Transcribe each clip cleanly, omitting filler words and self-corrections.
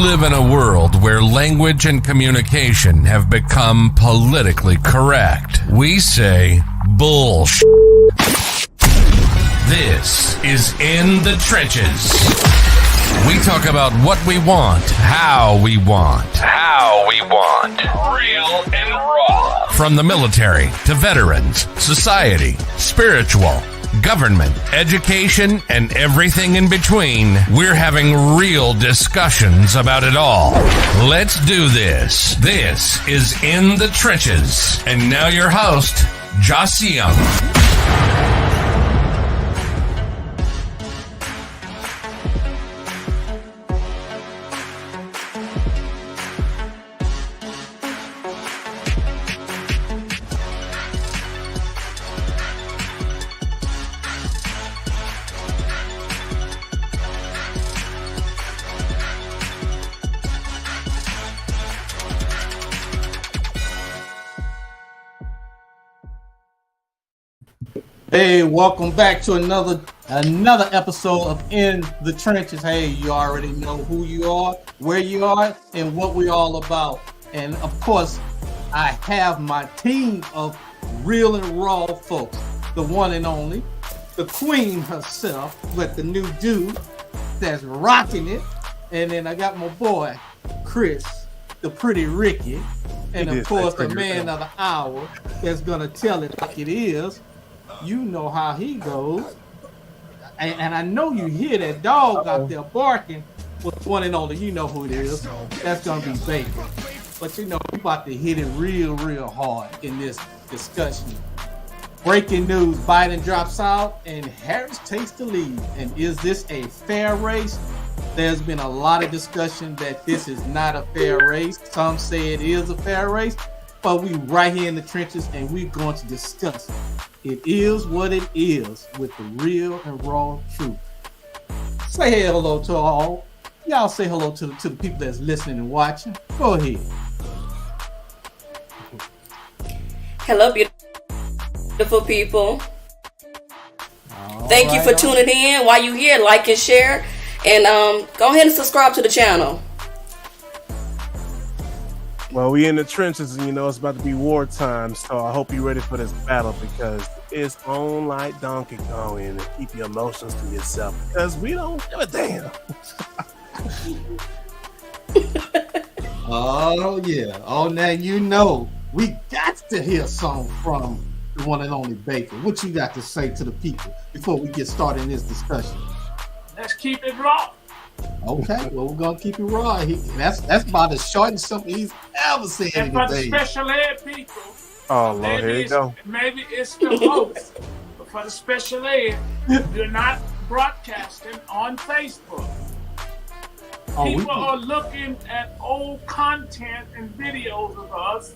live in a world where language and communication have become politically correct. We say bullshit. This is In the Trenches. We talk about what we want, how we want. Real and raw. From the military to veterans, society, spiritual, government, education, and everything in between, we're having real discussions about it all. Let's do this. This is In the Trenches. And now your host, Joss Young. Hey, welcome back to another episode of In the Trenches. Hey, you already know who you are, where you are, and what we're all about. And of course, I have my team of real and raw folks. The one and only, the queen herself, with the new dude that's rocking it. And then I got my boy, Chris, the pretty Ricky. And of course, the man of the hour that's gonna tell it like it is. You know how he goes. And I know you hear that dog out there barking with one and only. You know who it is. That's going to be Baker. But you know, we're about to hit it real hard in this discussion. Breaking news, Biden drops out and Harris takes the lead. And is this a fair race? There's been a lot of discussion that this is not a fair race. Some say it is a fair race. But we right here in the trenches and we're going to discuss it. It is what it is with the real and raw truth. Say hello to all. Y'all say hello to the people that's listening and watching. Go ahead. Hello, beautiful people. Thank you for tuning in. While you're here, like and share. And go ahead and subscribe to the channel. Well, we in the trenches, and you know it's about to be wartime, so I hope you're ready for this battle because it's on like Donkey Kong, and keep your emotions to yourself because we don't give a damn. Oh yeah. Oh, now you know we got to hear something from the one and only Baker. What you got to say to the people before we get started in this discussion? Let's keep it raw. Okay, well we're gonna keep it raw. That's about as short and simple he's ever said. And for the special ed people, oh Lord, here you go. Maybe it's the host, but for the special ed, you're not broadcasting on Facebook. People are looking at old content and videos of us,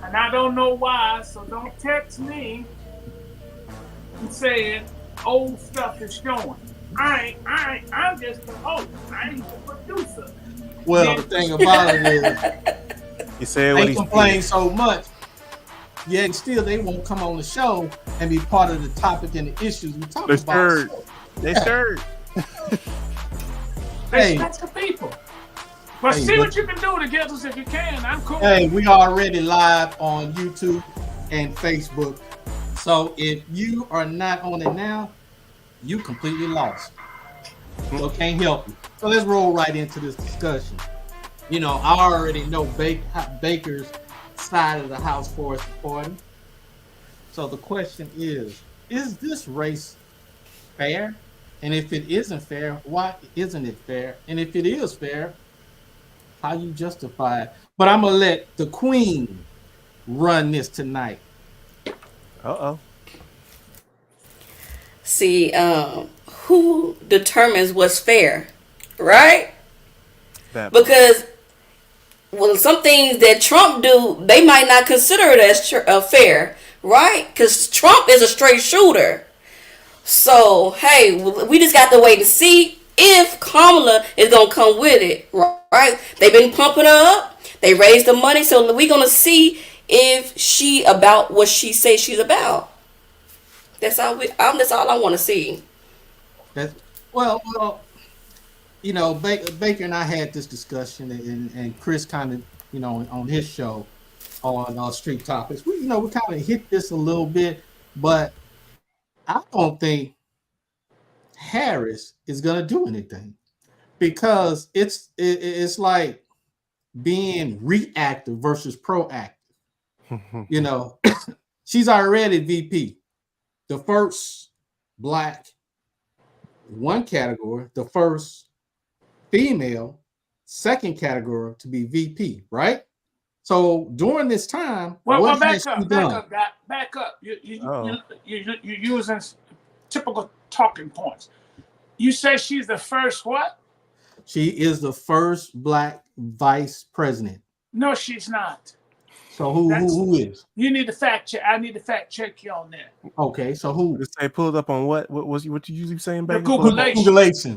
and I don't know why. So don't text me and say old stuff is showing. I'm just the host. I ain't the producer. Well, the thing about it is, you say what they complain so much, yet still they won't come on the show and be part of the topic and the issues we talk about. They scared. Hey, that's the people. But see what you can do to get us if you can. I'm cool. Hey, we already live on YouTube and Facebook. So if you are not on it now, you completely lost. So can't help you. So let's roll right into this discussion. You know, I already know Baker's side of the house for us reporting. So the question is this race fair? And if it isn't fair, why isn't it fair? And if it is fair, how you justify it? But I'm gonna let the queen run this tonight. Uh-oh. See, who determines what's fair, right? Because, well, some things that Trump do, they might not consider it as fair, right? Because Trump is a straight shooter. So, hey, we just got to wait and see if Kamala is going to come with it, right? They've been pumping her up. They raised the money, so we're going to see if she about what she says she's about. That's all I want to see. Well, Baker and I had this discussion, and Chris kind of, on his show on Street Topics, we kind of hit this a little bit, but I don't think Harris is going to do anything because it's like being reactive versus proactive. She's already VP, the first Black one category, the first female second category to be VP, right? So during this time, well, back up. You're using typical talking points. You say she's the first what? She is the first Black vice president. No, she's not. So who is? You need to fact check. I need to fact check you on that. Okay, so who? Just say pull it up on what you usually saying, baby? Googleation.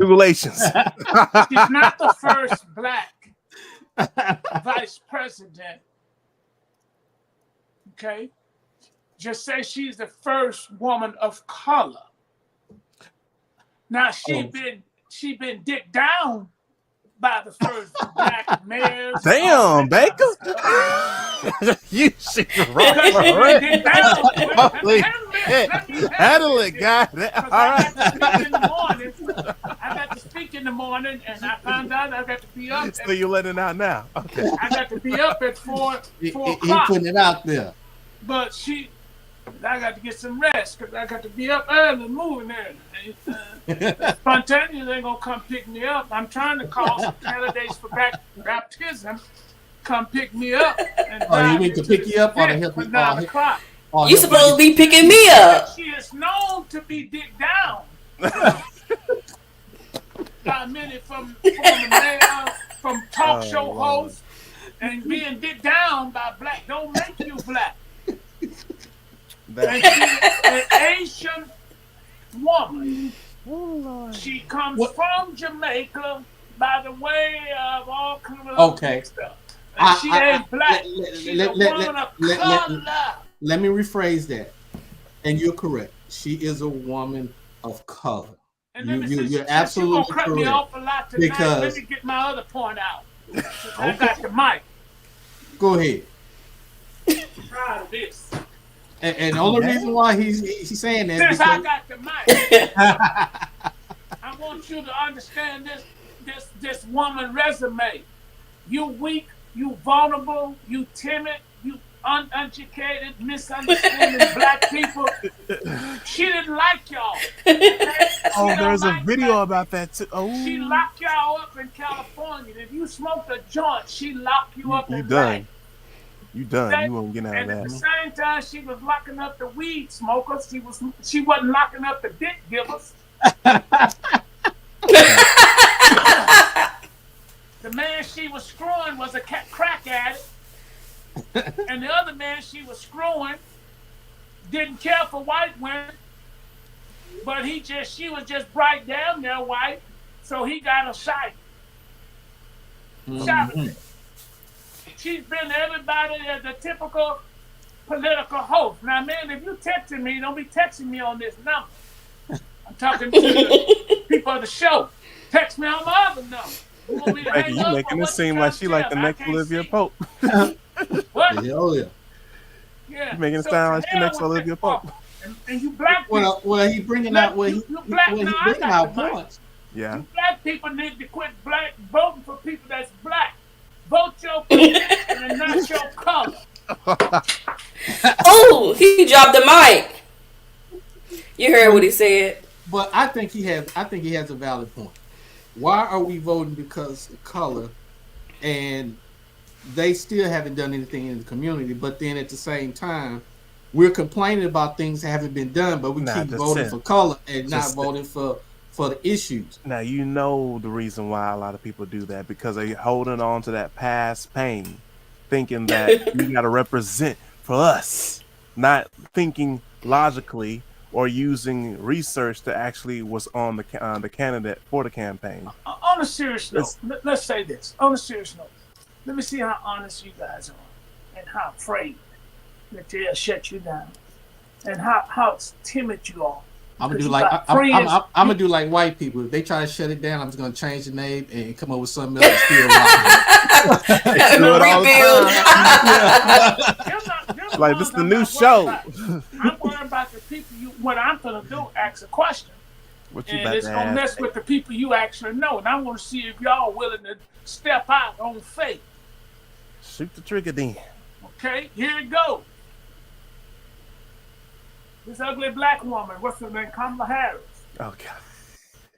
She's not the first Black vice president. Okay, just say she's the first woman of color. Now she been dicked down by the first Black mayors. Damn, Baker. You see right. Handle it, guy. All right. I got to speak in the morning, and I found out I got to be up. So you're letting it out now? Okay. I got to be up at 4 o'clock. He putting it out there. But I got to get some rest because I got to be up early moving there. Spontaneous ain't gonna come pick me up. I'm trying to call some candidates for baptism. Come pick me up. You need to pick you up on the 9 o'clock. You supposed to be picking me up. She is known to be dick down. Got many from the mayor, from talk show hosts, and being dick down by Black don't make you Black. And she's an Asian woman. She comes from Jamaica by the way of all kinds of stuff. And she ain't Black. She's a woman of color. Let me rephrase that. And you're correct. She is a woman of color. And you're absolutely correct. Cut me off a lot tonight. Because let me get my other point out. I got the mic. Go ahead. I'm proud of this. And the only reason why he's saying that since I got the mic, I want you to understand this woman resume. You weak, you vulnerable, you timid, you uneducated, misunderstanding Black people. She didn't like y'all. Okay? There's a video about that too. She locked y'all up in California. If you smoked a joint, she locked you up. You done. You done. You won't get out of that. And at the same time, she was locking up the weed smokers. She wasn't locking up the dick givers. The man she was screwing was a crack addict. And the other man she was screwing didn't care for white women. But she was just bright down there white. So he got a sight. She's been everybody as a typical political host. Now, man, if you texting me, don't be texting me on this number. I'm talking to the people of the show. Text me on my other number. You making it seem like she like the next Olivia Pope. What? Yeah. You making it sound like she next Olivia Pope. And you Black people. Well, he bringing out points. Yeah. You Black people need to quit voting for people that's Black. Vote your people and not your color. Oh, he dropped the mic. You heard what he said. But I think he has a valid point. Why are we voting because of color, and they still haven't done anything in the community? But then at the same time, we're complaining about things that haven't been done, but we keep voting for color and not voting for the issues. Now, you know the reason why a lot of people do that, because they're holding on to that past pain, thinking that you got to represent for us, not thinking logically or using research to actually was on the candidate for the campaign. On a serious note, let's say this. On a serious note, let me see how honest you guys are and how afraid that they'll shut you down and how timid you are. I'm gonna do like I'm gonna do like white people. If they try to shut it down, I'm just gonna change the name and come up with something else. Still rebuild. Like this is the new show. I'm worried about the people. What I'm gonna do? Ask a question. What you And about it's to gonna mess ask? with the people you actually know. And I want to see if y'all willing to step out on faith. Shoot the trigger then. Okay, here it goes. This ugly black woman, what's her name? Kamala Harris. Oh God.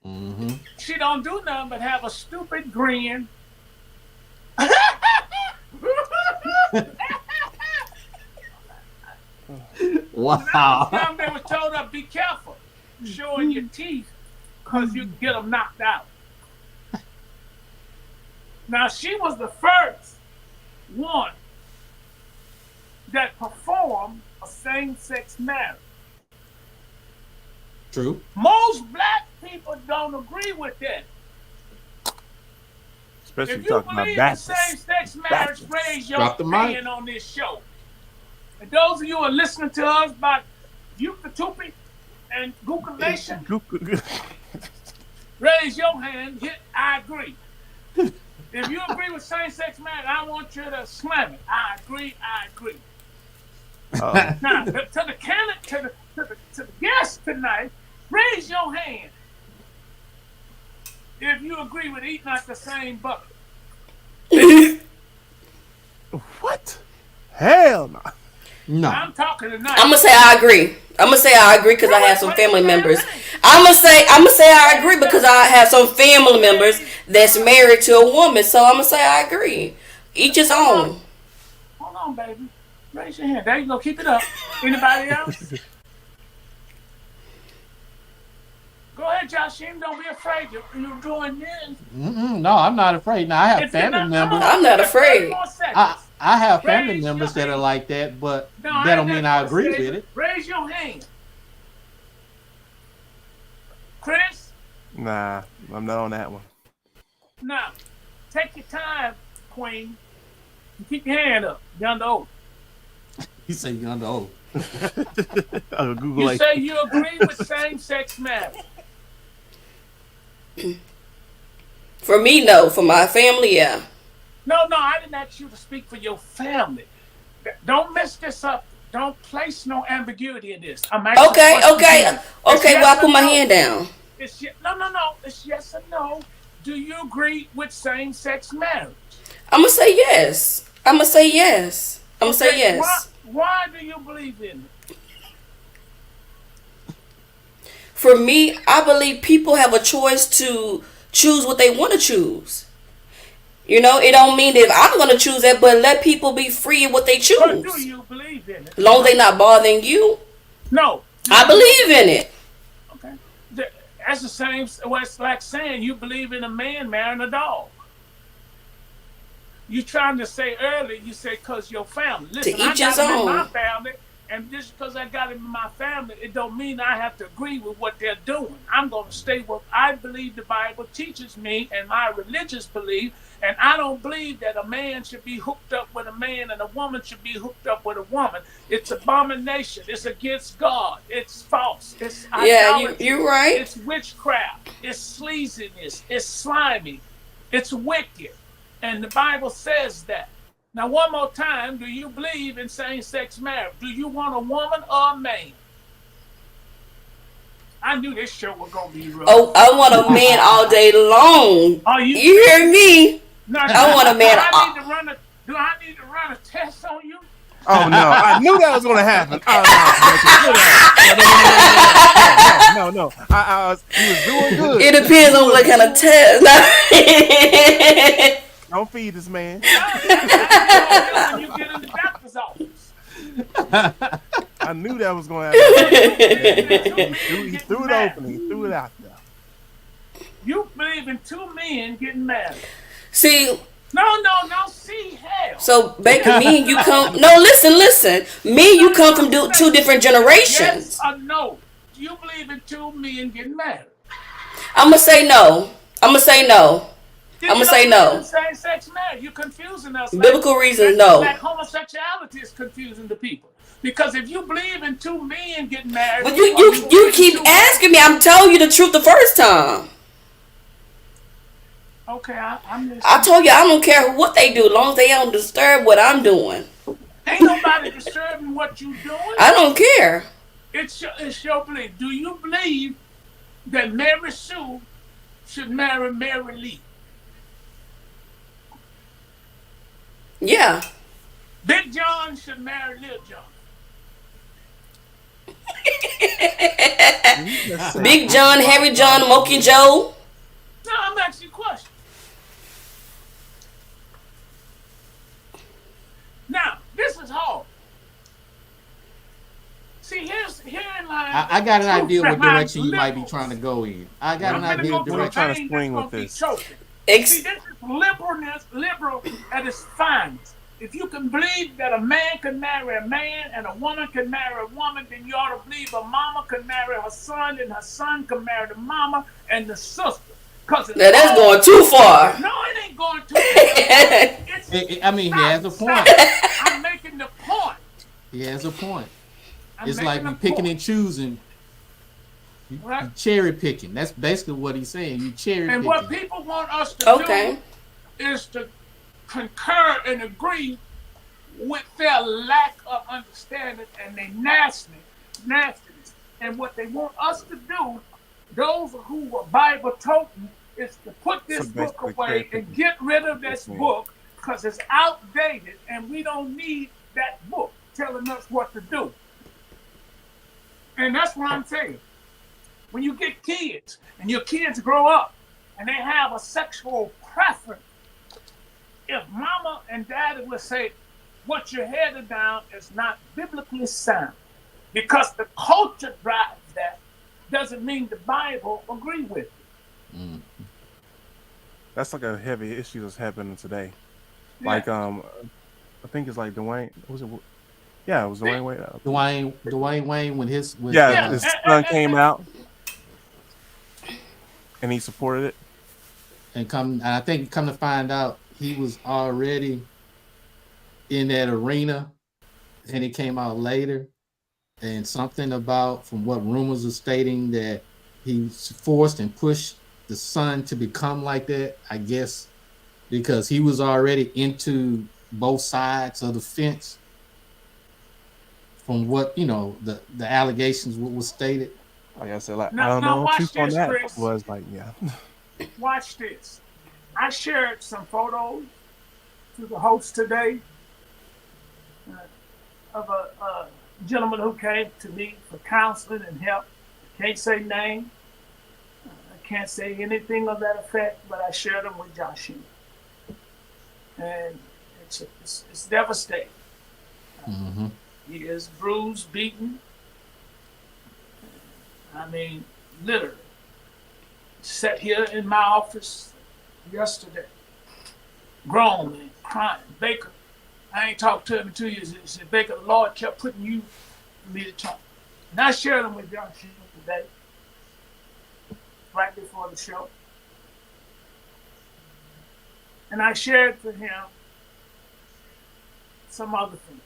Mm-hmm. She don't do nothing but have a stupid grin. Wow. They was told her, be careful showing your teeth because you get them knocked out. Now, she was the first one that performed a same-sex marriage. True. Most black people don't agree with that. Especially If you talking about believe in Baptists. same-sex marriage, raise your Drop the mic. opinion on this show. And those of you who are listening to us about Yucatupi and Google Nation, raise your hand. Hit I agree. If you agree with same-sex marriage, I want you to slam it. I agree. I agree. Now, to the candidate, to the guest tonight, raise your hand if you agree with eating out the same bucket. What? Hell no. No. I'm talking tonight. I'm gonna say I agree. I'm gonna say I agree because I have some family members. I'm gonna say I agree because I have some family members that's married to a woman. So I'm gonna say I agree. Each his own. Hold on, baby. Raise your hand. There you go. Keep it up. Anybody else? Go ahead, Joshim. Don't be afraid. You're doing this. No, I'm not afraid. Now I have family members. I'm not afraid. I have family members that are like that, but that don't mean I agree with it. Raise your hand. Chris? Nah, I'm not on that one. Now, take your time, Queen. And keep your hand up. You're under oath. He said you're under oath. Oh, Google You like say you agree with same-sex marriage. For me, no. For my family, yeah. No, I didn't ask you to speak for your family. Don't mess this up. Don't place no ambiguity in this. I'm asking Okay. questions. Well, I put my hand down. No. It's yes or no. Do you agree with same-sex marriage? I'm gonna say yes. I'm gonna say yes. Why do you believe in it? For me, I believe people have a choice to choose what they want to choose. You know, it don't mean that I'm going to choose that, but let people be free in what they choose. But do you believe in it? As long as they not bothering you. No. I believe in it. Okay. That's the same. Well, it's like saying you believe in a man marrying a dog. You trying to say earlier, you say because your family. Listen, To each I his got him in own. my family, and just because I got him in my family, it don't mean I have to agree with what they're doing. I'm going to stay what I believe the Bible teaches me and my religious belief, and I don't believe that a man should be hooked up with a man and a woman should be hooked up with a woman. It's abomination. It's against God. It's false. It's idolatry. You're right. It's witchcraft. It's sleaziness. It's slimy. It's wicked. And the Bible says that. Now, one more time, do you believe in same-sex marriage? Do you want a woman or a man? I knew this show was going to be rough. Oh, I want a man all day long. Are you hear me? No, I want a man. Do I need to run a test on you? Oh no! I knew that was going to happen. Oh no! He was doing good. It depends on what kind of test. Don't feed this man. When you get in the doctor's office. I knew that was going to happen. He threw it open. He threw it out there. You believe in two men getting married? See. No. See, hell. So, Baker, me and you come. No, listen. Me and you come from two different generations. Yes or no? Do you believe in two men getting married? I'm gonna say no. Same-sex marriage. You're confusing us. Biblical reasons, no. Like homosexuality is confusing the people. Because if you believe in two men getting married, But you keep asking me. I'm telling you the truth the first time. Okay, I'm listening. I told you I don't care what they do, as long as they don't disturb what I'm doing. Ain't nobody disturbing what you doing. I don't care. It's your belief. Do you believe that Mary Sue should marry Mary Lee? Yeah. Big John should marry Little John. Big John, Harry John, Moki Joe. No, I'm asking you a question. Now, this is hard. See, herein lies. I got an idea what direction you might be trying to go in. I got an idea what direction. trying to swing with this. See, this is liberal at its finest. If you can believe that a man can marry a man and a woman can marry a woman, then you ought to believe a mama can marry her son and her son can marry the mama and the sister. Now that's going too far. No, it ain't going too far. I mean, he has a point. I'm making the point. He has a point. I'm It's like making you a picking point. and choosing. You cherry picking. That's basically what he's saying. You cherry picking. And what people want us to do is to concur and agree with their lack of understanding and their nastiness. And what they want us to do, those who are Bible toting, is to put this book away and get rid of this book because it's outdated and we don't need that book telling us what to do. And that's what I'm saying. When you get kids and your kids grow up and they have a sexual preference, if mama and daddy would say, what you're headed down is not biblically sound, because the culture drives that, doesn't mean the Bible agree with it. Mm. That's like a heavy issue that's happening today. Yeah. Like, I think it's like Dwayne. Was it? Yeah, it was Dwayne Wayne. Dwayne Wayne when his son came out and he supported it. And I think come to find out he was already in that arena, and it came out later. And something about, from what rumors are stating, that he forced and pushed the son to become like that, I guess, because he was already into both sides of the fence from what, the allegations was stated. Like I said, I don't know. Truth on that Chris. Was like, yeah. Watch this. I shared some photos to the host today of a gentleman who came to me for counseling and help. Can't say name. I can't say anything of that effect, but I shared them with Joshua. And it's devastating. Mm-hmm. He is bruised, beaten. I mean, literally. Sat here in my office yesterday, grown and crying. Baker, I ain't talked to him in 2 years. He said, Baker, the Lord kept putting you for me to talk. And I shared them with Joshua today, right before the show. And I shared to him some other things.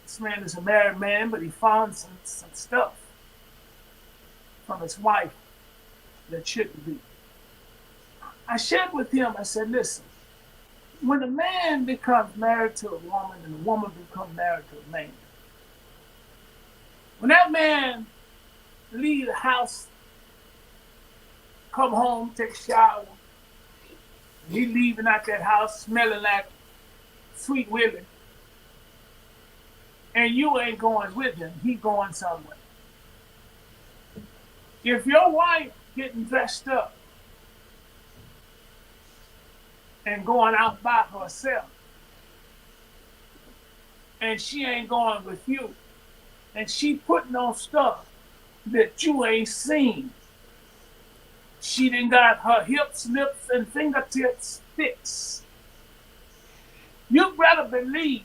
This man is a married man, but he found some stuff from his wife that shouldn't be. I shared with him, I said, listen, when a man becomes married to a woman and a woman becomes married to a man, when that man leave the house, come home, take a shower, and he leaving out that house smelling like Sweet Willie, and you ain't going with him, he going somewhere. If your wife getting dressed up and going out by herself, and she ain't going with you, and she putting on stuff that you ain't seen, she done got her hips, lips, and fingertips fixed, you better believe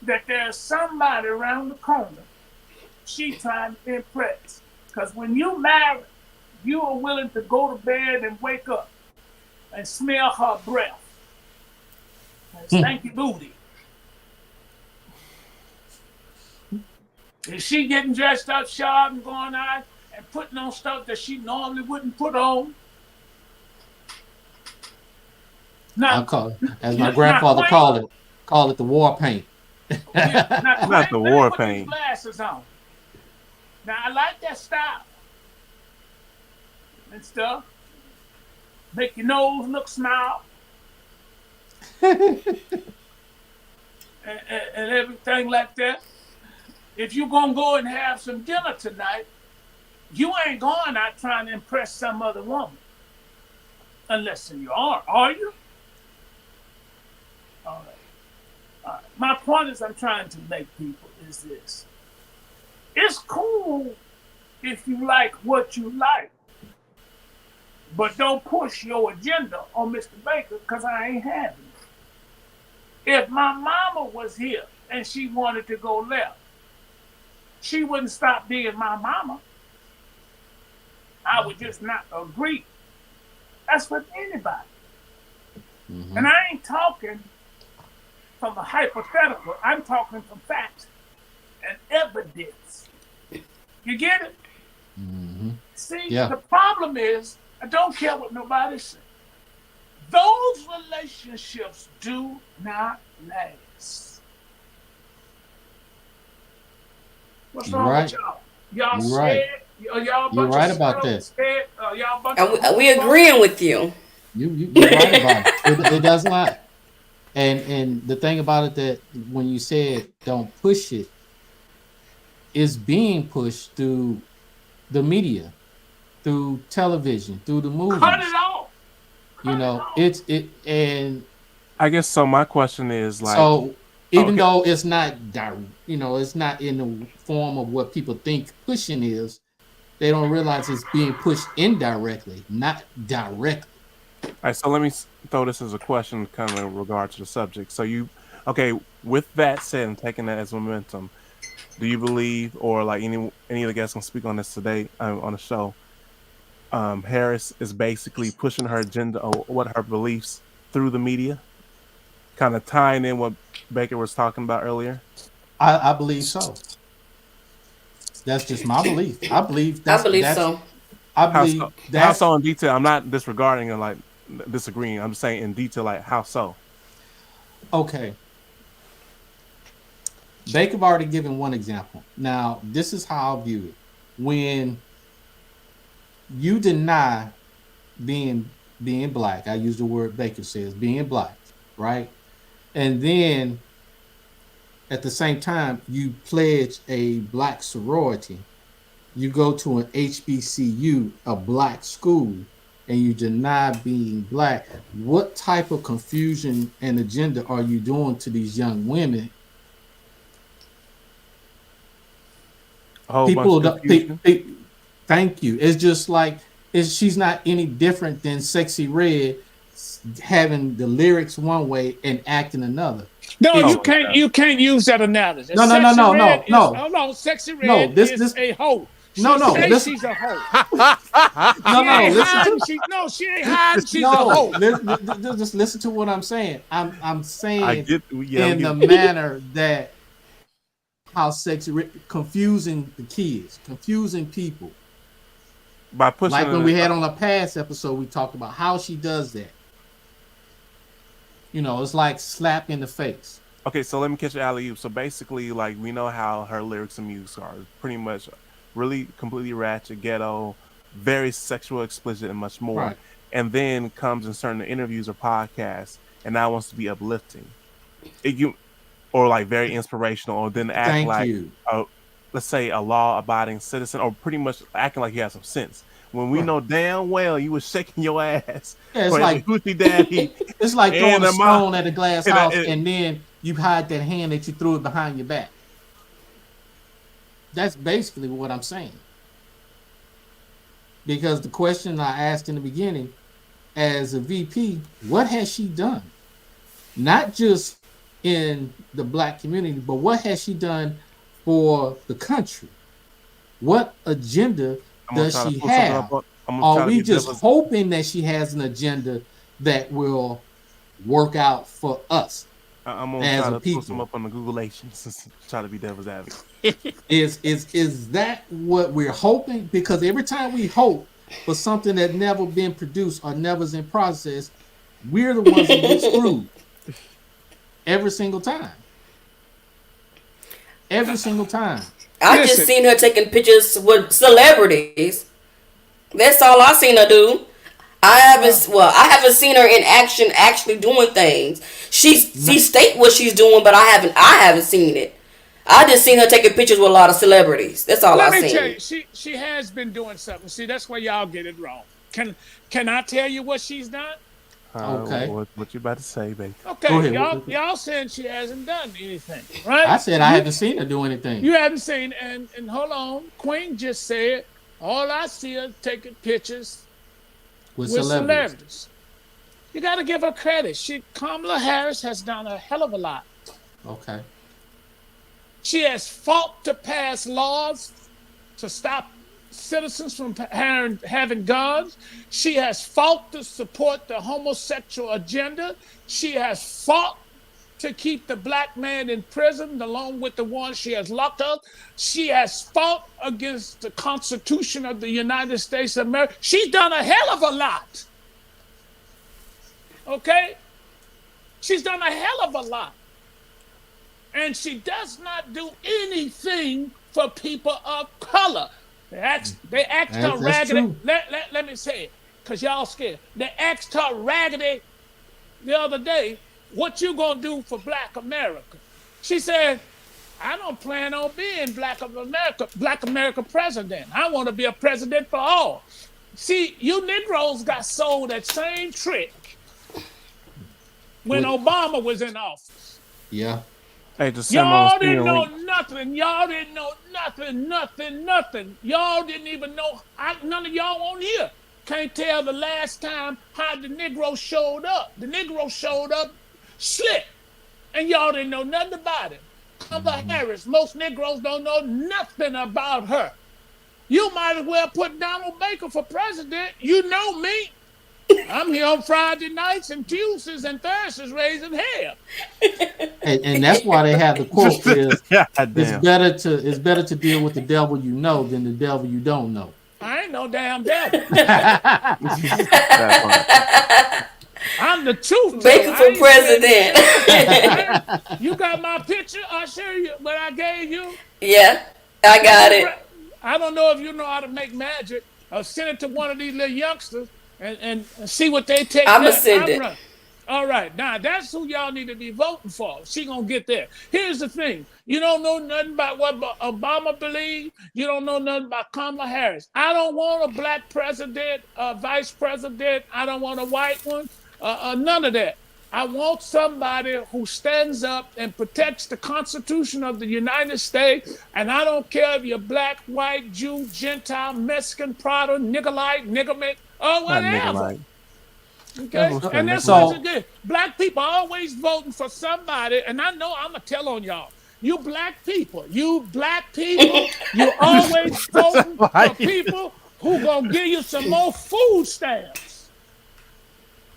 that there's somebody around the corner she trying to impress. Because when you marry, you are willing to go to bed and wake up and smell her breath and stanky booty. Is she getting dressed up sharp and going out and putting on stuff that she normally wouldn't put on? I'll call it, as my grandfather called it the war paint. Not the war paint. Glasses on. Now I like that style and stuff. Make your nose look smile. and everything like that. If you're gonna go and have some dinner tonight, you ain't going out trying to impress some other woman. Unless you are you? All right. My point is I'm trying to make people is this. It's cool if you like what you like, but don't push your agenda on Mr. Baker because I ain't having it. If my mama was here and she wanted to go left, she wouldn't stop being my mama. I would just not agree. That's with anybody. Mm-hmm. And I ain't talking from a hypothetical. I'm talking from facts and evidence. You get it? Mm-hmm. See, The problem is, I don't care what nobody says. Those relationships do not last. What's wrong with y'all? Y'all scared? You're right about that. We agreeing with you. You're right about it. It does not. And the thing about it that when you said don't push it, is being pushed through the media, through television, through the movies. Cut it off. And I guess so. My question is like, so even though it's not, it's not in the form of what people think pushing is, they don't realize it's being pushed indirectly, not directly. All right, so let me throw this as a question kind of in regard to the subject. So with that said and taking that as momentum, do you believe, or like any of the guests can speak on this today on the show, Harris is basically pushing her agenda or what her beliefs through the media, kind of tying in what Baker was talking about earlier? I believe so. That's just my belief. I believe so. I believe how so in detail? I'm not disregarding or like disagreeing. I'm just saying in detail, like how so? Okay. Baker already given one example. Now, this is how I view it. When you deny being black, I use the word Baker says, being black, right? And then at the same time, you pledge a black sorority. You go to an HBCU, a black school, and you deny being black. What type of confusion and agenda are you doing to these young women? Thank you. It's just like she's not any different than Sexy Red having the lyrics one way and acting another. No, you can't use that analogy. No. Hold on, Sexy Red is a hoe. She's a hoe. Listen. She ain't hiding. She's a hoe. Just listen to what I'm saying. I'm saying in the manner that how Sexy Red confusing the kids, confusing people. By pushing, like when we had on a past episode, we talked about how she does that. It's like slap in the face. Okay, so let me catch you alley-oop. So basically, like, we know how her lyrics and music are pretty much really completely ratchet, ghetto, very sexual, explicit, and much more. Right. And then comes in certain interviews or podcasts, and now wants to be uplifting, or like very inspirational, or then act let's say a law-abiding citizen, or pretty much acting like you have some sense. When we know damn well you was shaking your ass. Yeah, it's like Gucci Daddy. It's like throwing a stone at a glass house and then you hide that hand that you threw it behind your back. That's basically what I'm saying. Because the question I asked in the beginning, as a VP, what has she done? Not just in the black community, but what has she done for the country? What agenda does she have? Are we just hoping that she has an agenda that will work out for us? I'm gonna try to post them up on the Googleations. Try to be devil's advocate. Is that what we're hoping? Because every time we hope for something that never been produced or never's in process, we're the ones that get screwed every single time. Every single time. I just seen her taking pictures with celebrities. That's all I seen her do. I haven't seen her in action actually doing things. She state what she's doing, but I haven't seen it. I just seen her taking pictures with a lot of celebrities. That's all I've seen. Let me tell you, she has been doing something. See, that's where y'all get it wrong. Can I tell you what she's done? Okay. What you about to say, baby? Okay, y'all saying she hasn't done anything, right? I said I haven't seen her do anything. You haven't seen, and hold on, Queen just said all I see her taking pictures with celebrities. You got to give her credit. Kamala Harris has done a hell of a lot. Okay. She has fought to pass laws to stop citizens from having guns. She has fought to support the homosexual agenda. She has fought to keep the black man in prison along with the ones she has locked up. She has fought against the Constitution of the United States of America. She's done a hell of a lot. Okay? She's done a hell of a lot. And she does not do anything for people of color. They asked her raggedy. Let me say it, because y'all scared. They asked her raggedy the other day, what you gonna do for Black America? She said, I don't plan on being Black America president. I want to be a president for all. See, you Negroes got sold that same trick when Obama was in office. Yeah. Hey, y'all didn't know nothing. Y'all didn't know nothing. Y'all didn't even know. None of y'all on here can't tell the last time how the Negro showed up. The Negro showed up slick, and y'all didn't know nothing about it. Kamala Harris, most Negroes don't know nothing about her. You might as well put Donald Baker for president. You know me. I'm here on Friday nights and Tuesdays and Thursdays raising hell. And that's why they have the quote is it's better to deal with the devil you know than the devil you don't know. I ain't no damn devil. I'm the truth. Baker for president. You got my picture? I'll show you what I gave you. Yeah, I got it. I don't know if you know how to make magic. I'll send it to one of these little youngsters and see what they take. I'ma send it. All right, now that's who y'all need to be voting for. She gonna get there. Here's the thing: you don't know nothing about what Obama believed. You don't know nothing about Kamala Harris. I don't want a black president, vice president. I don't want a white one. None of that. I want somebody who stands up and protects the Constitution of the United States. And I don't care if you're black, white, Jew, Gentile, Mexican, Prada, Niggerite, Niggerman, or whatever. Okay, and that's what it is. Black people are always voting for somebody, and I know I'm gonna tell on y'all. You black people, you always voting for people who gonna give you some more food stamps.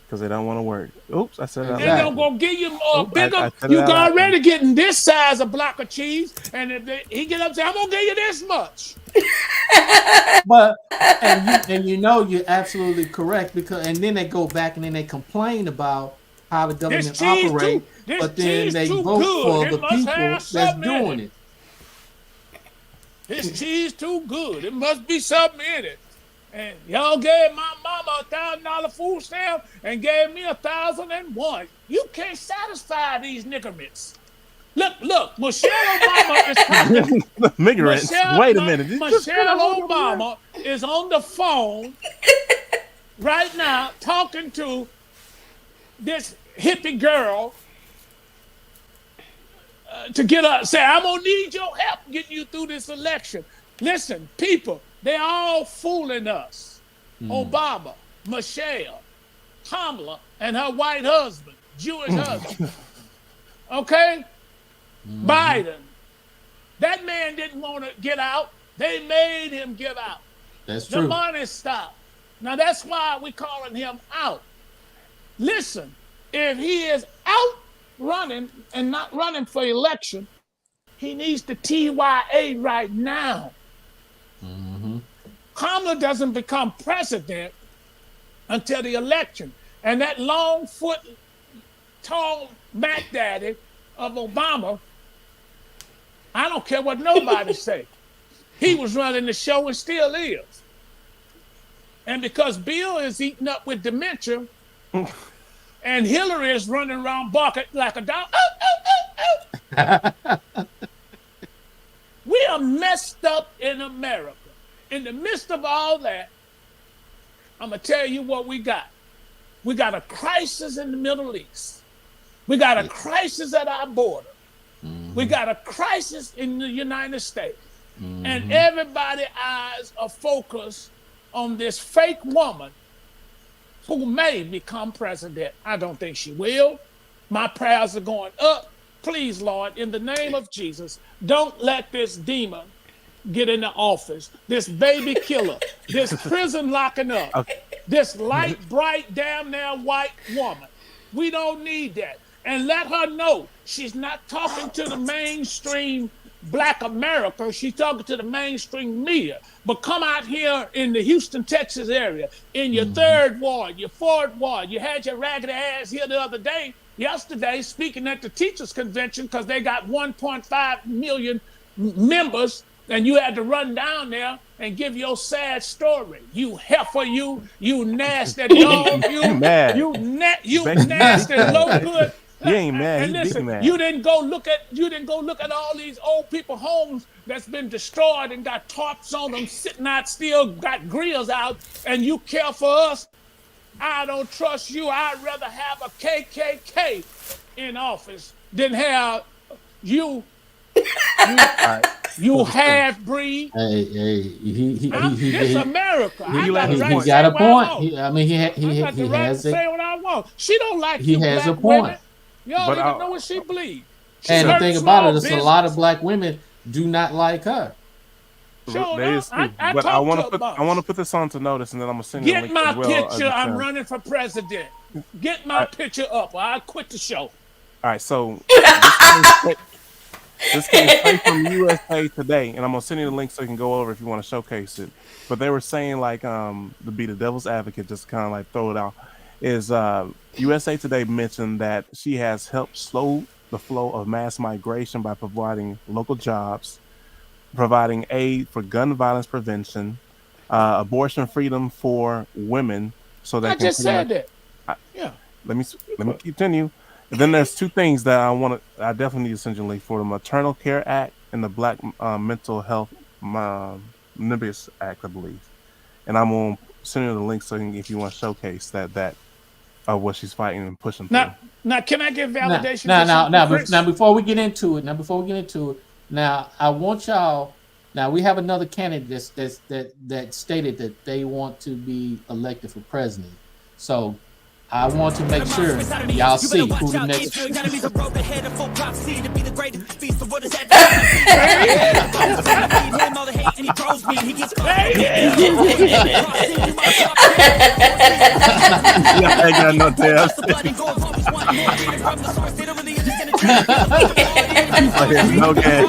Because they don't want to work. Oops, I said that. They're gonna give you more bigger. You already getting this size of block of cheese, and if he get up and say, "I'm gonna give you this much." But you know you're absolutely correct, because and then they go back and then they complain about how the government operates, but then they vote for the people that's doing it. This cheese too good. It must be something in it. And y'all gave my mama $1,000 food stamp and gave me 1,001. You can't satisfy these niggerments. Look, Michelle Obama is talking. Wait a minute. Michelle Obama is on the phone right now talking to this hippie girl to get her, say, I'm going to need your help getting you through this election. Listen, people, they're all fooling us. Obama, Michelle, Kamala, and her white husband, Jewish husband. Okay? Biden. That man didn't want to get out. They made him get out. That's true. The money stopped. Now that's why we're calling him out. Listen, if he is out, running and not running for election. He needs the TYA right now. Mm-hmm. Kamala doesn't become president until the election. And that long foot, tall Mac Daddy of Obama, I don't care what nobody say. He was running the show and still is. And because Bill is eaten up with dementia, and Hillary is running around barking like a dog, we are messed up in America. In the midst of all that, I'm going to tell you what we got. We got a crisis in the Middle East. We got a crisis at our border. Mm-hmm. We got a crisis in the United States. Mm-hmm. And everybody's eyes are focused on this fake woman who may become president. I don't think she will. My prayers are going up. Please, Lord, in the name of Jesus, don't let this demon get into office. This baby killer, this prison locking up, this light, bright, damn near white woman. We don't need that. And let her know she's not talking to the mainstream Black America. She's talking to the mainstream media. But come out here in the Houston, Texas area, in your third ward, your fourth ward. You had your raggedy ass here the other day, yesterday, speaking at the teachers convention because they got 1.5 million members, and you had to run down there and give your sad story. You heifer, you nasty dog, you nasty low good. He ain't mad. And listen, mad. you didn't go look at all these old people homes that's been destroyed and got tarps on them, sitting out still, got grills out, and you care for us. I don't trust you. I'd rather have a KKK in office than have you half breed. It's America. He got a point. He has a. Say what I want. She don't like he you has black a point. women. Y'all don't even know what she believes. And the thing about it is, a lot of black women do not like her. But I want to put this on to notice, and then I'm gonna send you a link my as well. Picture. I'm running for president. Get my picture up, or I'll quit the show. All right, so this came straight from USA Today, and I'm gonna send you the link so you can go over if you want to showcase it. But they were saying, like, to be the devil's advocate, just kind of like throw it out, is USA Today mentioned that she has helped slow the flow of mass migration by providing local jobs, providing aid for gun violence prevention, abortion freedom for women, so that I just said that. Let me continue. And then there's two things that I definitely need to send you a link for: the Maternal Care Act and the Black Mental Health Nimbus Act, I believe. And I'm gonna send you the link so if you want to showcase that of what she's fighting and pushing through. Now, can I get validation? Now, before we get into it, now I want y'all. Now we have another candidate that stated that they want to be elected for president. So I want to make sure y'all see who the next. I got no tabs. No game.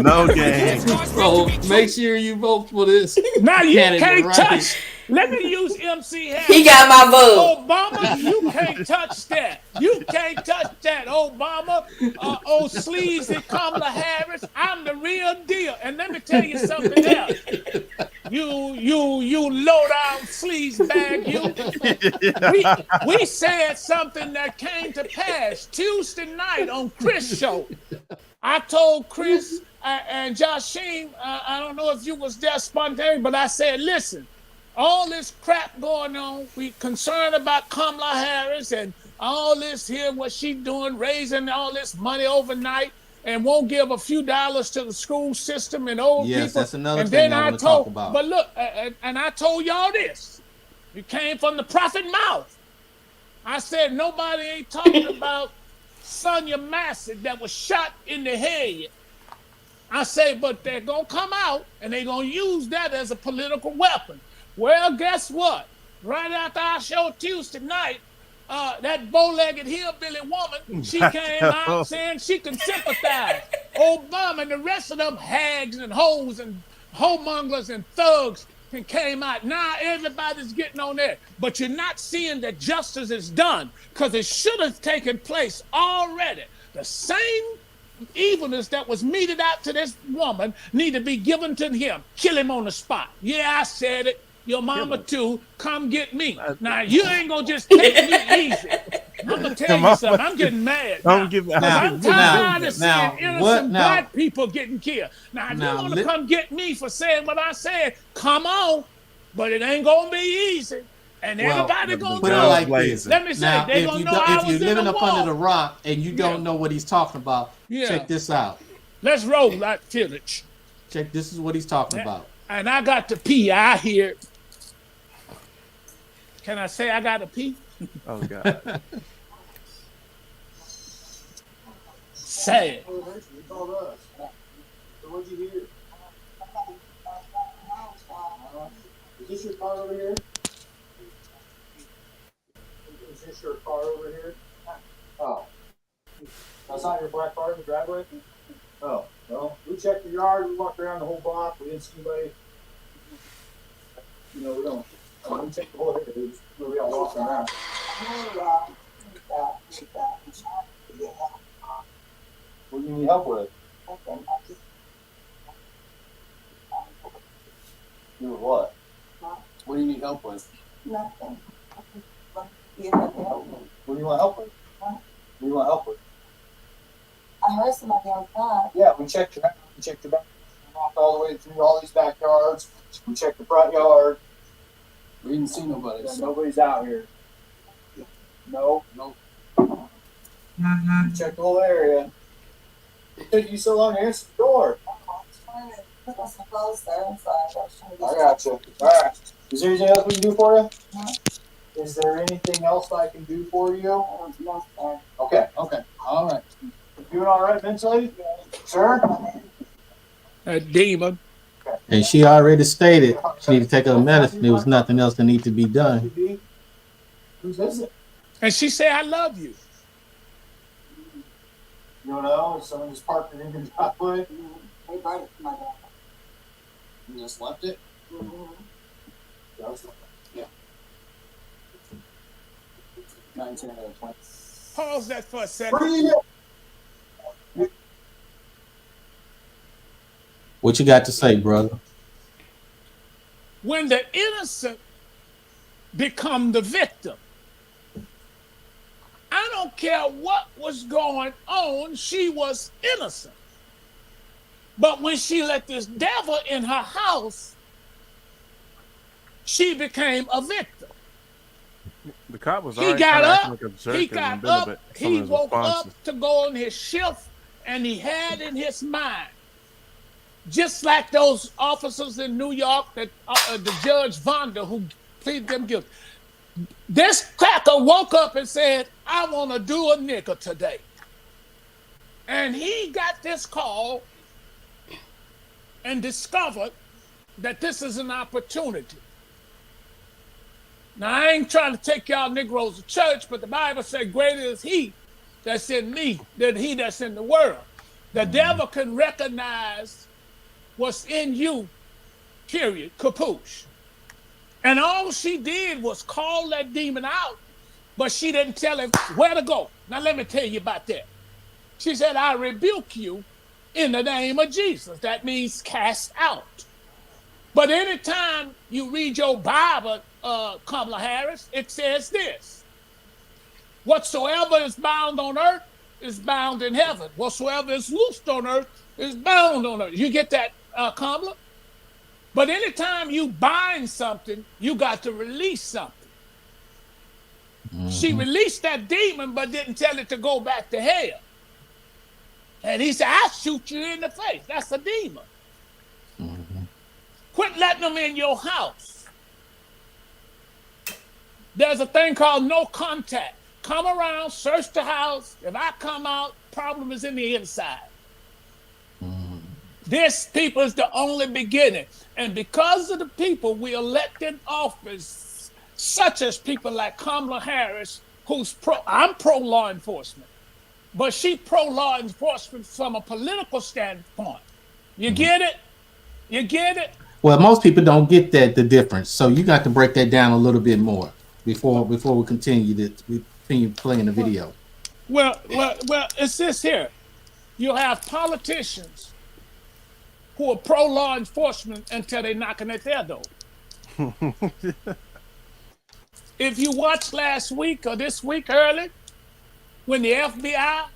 No game. So make sure you vote for this. Now you can't touch. Let me use MC Harris. He got my vote. Obama, you can't touch that. You can't touch that, Obama. Old sleazy Kamala Harris. I'm the real deal. And let me tell you something else. You low down sleaze bag. We said something that came to pass Tuesday night on Chris' show. I told Chris and Josh Sheen, I don't know if you was there spontaneous, but I said, listen, all this crap going on, we concerned about Kamala Harris and all this here, what she doing, raising all this money overnight and won't give a few dollars to the school system and old people. Yes, that's another and thing then I want to talk about. But look, and I told y'all this. It came from the prophet mouth. I said, nobody ain't talking about Sonia Massett that was shot in the head. I say, but they're going to come out and they're going to use that as a political weapon. Well, guess what? Right after our show Tuesday night, that bow-legged hillbilly woman, she came out saying she can sympathize. Obama and the rest of them hags and hoes and homongers and thugs and came out. Now everybody's getting on there. But you're not seeing that justice is done because it should have taken place already. The same evilness that was meted out to this woman need to be given to him. Kill him on the spot. Yeah, I said it. Your mama too. Come get me. Now you ain't gonna just take me easy. I'm gonna tell you something. I'm getting mad. I'm tired of seeing innocent black people getting killed. Now if you wanna come get me for saying what I said, come on. But it ain't gonna be easy. And everybody gonna put it know. like this. Let me say, now, they gonna know I if was you're living in the up wall. under the rock and you don't know what he's talking about, check this out. Let's roll that tillage. Check. This is what he's talking about. And I got to pee. I hear. Can I say I got to pee? Oh God. Say it. What'd you hear? Is this your car over here? Is this your car over here? Oh. That's not your black car in the driveway? Oh, well, we checked the yard, we walked around the whole block, we didn't see anybody. You know, we don't. We checked the whole area, dude. We all walking around. What do you need help with? You with what? What do you need help with? Nothing. What do you want help with? What do you want help with? I heard somebody outside. Yeah, we checked your house, we checked your back. We walked all the way through all these backyards. We checked the front yard. We didn't see nobody. Yeah, nobody's out here. No. We checked the whole area. It took you so long to answer the door. I was trying to put on some clothes there inside. I got you. All right. Is there anything else we can do for you? No. Is there anything else I can do for you? No, sir. Okay. All right. Doing all right mentally? Sure. That demon. And she already stated she need to take her medicine. There was nothing else that need to be done. Whose is it? And she said, I love you. You don't know? Someone just parked it in your driveway? They brought it to my dad. You just left it? Yeah. 19 out of 20. Pause that for a second. Free it. What you got to say, brother? When the innocent become the victim, I don't care what was going on, she was innocent. But when she let this devil in her house, she became a victim. The cop was He already got acting up, like a jerk he in the got middle of up, it, some of he his woke responses. up to go on his shift, and he had in his mind, just like those officers in New York, that the Judge Vonda who pleaded them guilty. This cracker woke up and said, I want to do a nigger today. And he got this call and discovered that this is an opportunity. Now, I ain't trying to take y'all Negroes to church, but the Bible says, greater is he that's in me than he that's in the world. The devil can recognize what's in you, period, capuche. And all she did was call that demon out, but she didn't tell him where to go. Now, let me tell you about that. She said, I rebuke you in the name of Jesus. That means cast out. But anytime you read your Bible, Kamala Harris, it says this: whatsoever is bound on earth is bound in heaven. Whatsoever is loosed on earth is bound on earth. You get that, Kamala? But anytime you bind something, you got to release something. Mm-hmm. She released that demon, but didn't tell it to go back to hell. And he said, I'll shoot you in the face. That's a demon. Mm-hmm. Quit letting them in your house. There's a thing called no contact. Come around, search the house. If I come out, problem is in the inside. Mm-hmm. This, people, is the only beginning. And because of the people we elect in office, such as people like Kamala Harris, who's I'm pro law enforcement, but she pro law enforcement from a political standpoint. You get it? You get it? Well, most people don't get the difference. So you got to break that down a little bit more before we continue playing the video. Well, it's this here. You have politicians who are pro law enforcement until they're knocking at their door. If you watched last week or this week early, when the FBI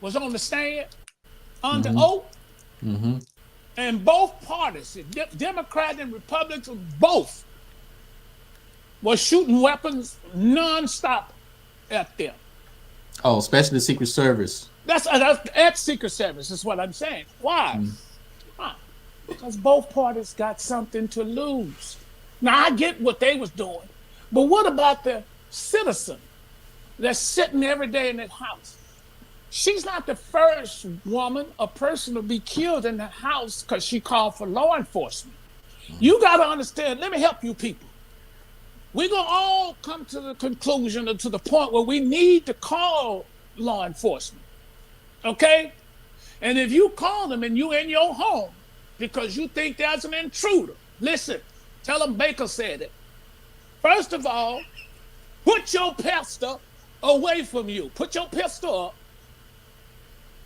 was on the stand under oath, and both parties, Democrat and Republican, both were shooting weapons nonstop at them. Oh, especially the Secret Service. That's at Secret Service is what I'm saying. Why? Because both parties got something to lose. Now, I get what they was doing, but what about the citizen that's sitting every day in that house? She's not the first woman or person to be killed in the house because she called for law enforcement. You got to understand, let me help you people. We're going to all come to the conclusion or to the point where we need to call law enforcement, okay? And if you call them and you in your home because you think there's an intruder, listen, tell them Baker said it. First of all, put your pistol away from you. Put your pistol up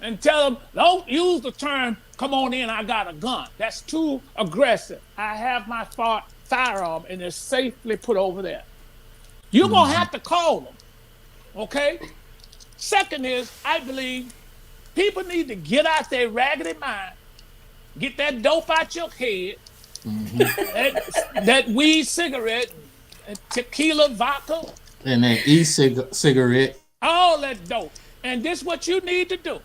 and tell them, don't use the term, come on in, I got a gun. That's too aggressive. I have my firearm and it's safely put over there. You're going to have to call them, okay? Second is, I believe people need to get out their raggedy mind, get that dope out your head, that weed cigarette, tequila, vodka. And that e-cigarette. All that dope. And this is what you need to do.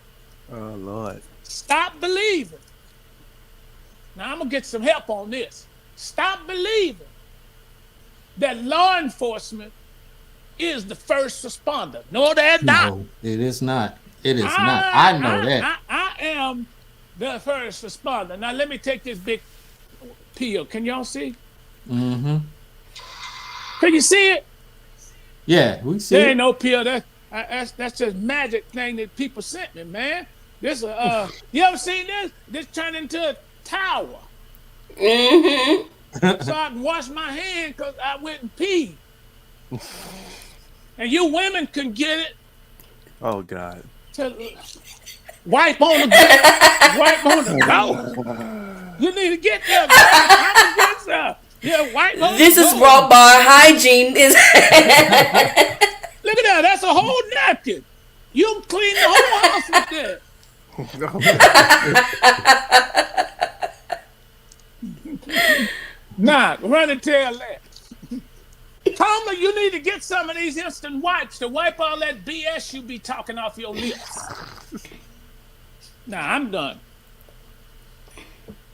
Oh, Lord. Stop believing. Now, I'm going to get some help on this. Stop believing that law enforcement is the first responder. No, they're not. No, it is not. It is not. I know that. I am the first responder. Now, let me take this big pill. Can y'all see? Can you see it? Yeah, we see There it. ain't no pill. That's just magic thing that people sent me, man. This you ever seen this? This turned into a tower. So I can wash my hand because I went and peed. And you women can get it. Oh, God. To wipe on the go. You need to get there. Yeah, wipe on This the is go. brought by hygiene. Look at that. That's a whole napkin. You can clean the whole house with that. Nah, run and tell that. Toma, you need to get some of these instant wipes to wipe all that BS you be talking off your lips. Nah, I'm done.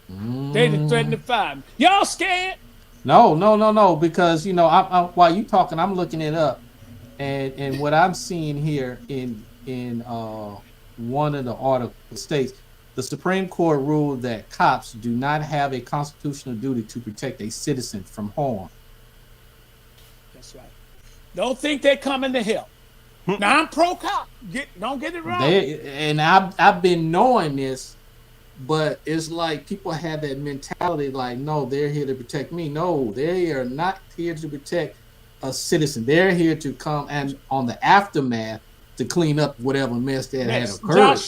They done threatened to fire me. Y'all scared? No, because I while you talking, I'm looking it up, and what I'm seeing here in one of the articles states the Supreme Court ruled that cops do not have a constitutional duty to protect a citizen from harm. That's right. Don't think they're coming to help. Now I'm pro cop. Don't get it wrong. I've been knowing this, but it's like people have that mentality like, no, they're here to protect me. No, they are not here to protect a citizen. They're here to come and on the aftermath to clean up whatever mess that had occurred.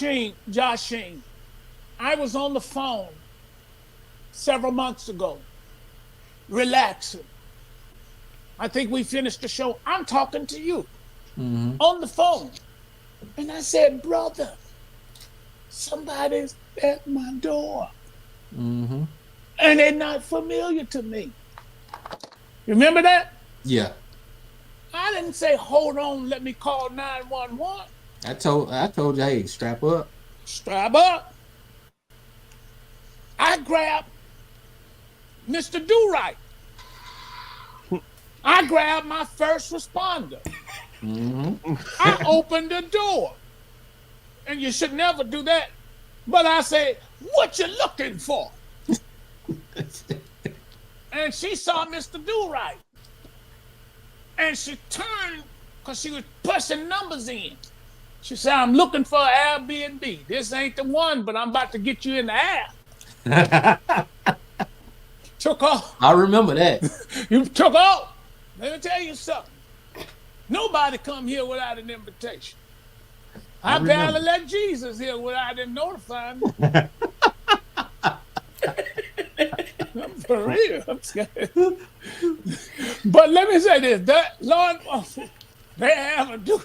Josh Sheen, I was on the phone several months ago, relaxing. I think we finished the show. I'm talking to you on the phone. And I said, brother, somebody's at my door. And they're not familiar to me. Remember that? Yeah. I didn't say, hold on, let me call 911. I told you, hey, strap up. Strap up. I grabbed Mr. Do-Right. I grabbed my first responder. I opened the door. And you should never do that. But I said, what you looking for? And she saw Mr. Do-Right. And she turned because she was pushing numbers in. She said, I'm looking for an Airbnb. This ain't the one, but I'm about to get you in the air. Took off. I remember that. You took off. Let me tell you something. Nobody come here without an invitation. I barely let Jesus here without him notifying me. I'm for real. I'm scared. But let me say this. That law enforcement, they have a duty.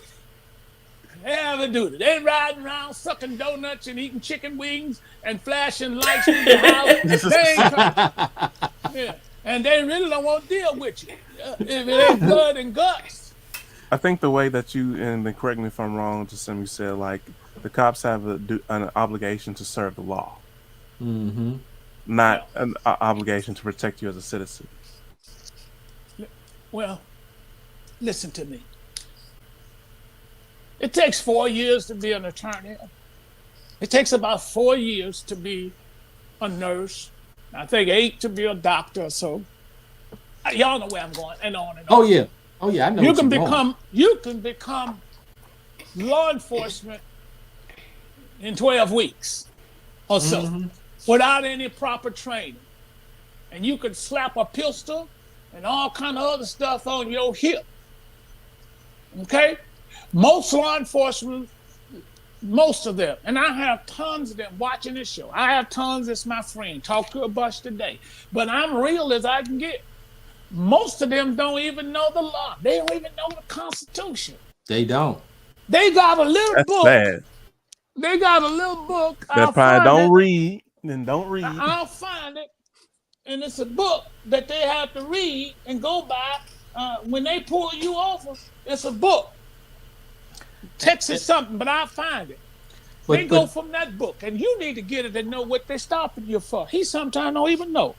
They have a duty. They ain't riding around sucking donuts and eating chicken wings and flashing lights through the house. They ain't yeah. And they really don't want to deal with you if it ain't blood and guts. I think the way that you, and then correct me if I'm wrong, just you said, like, the cops have an obligation to serve the law. Mm-hmm. Not an obligation to protect you as a citizen. Well, listen to me. It takes 4 years to be an attorney. It takes about 4 years to be a nurse. I think 8 to be a doctor or so. Y'all know where I'm going, and on and on. Oh yeah, I know. You can become law enforcement in 12 weeks or so, without any proper training. And you could slap a pistol and all kind of other stuff on your hip. Okay? Most law enforcement, most of them, and I have tons of them watching this show. I have tons that's my friend. Talk to a bunch today. But I'm real as I can get. Most of them don't even know the law. They don't even know the Constitution. They don't. They got a little book. Bad. They got a little book. That probably don't read. Then don't read. I'll find it. And it's a book that they have to read and go by. When they pull you over, it's a book. Text is something, but I'll find it. They go from that book, and you need to get it and know what they're stopping you for. He sometimes don't even know.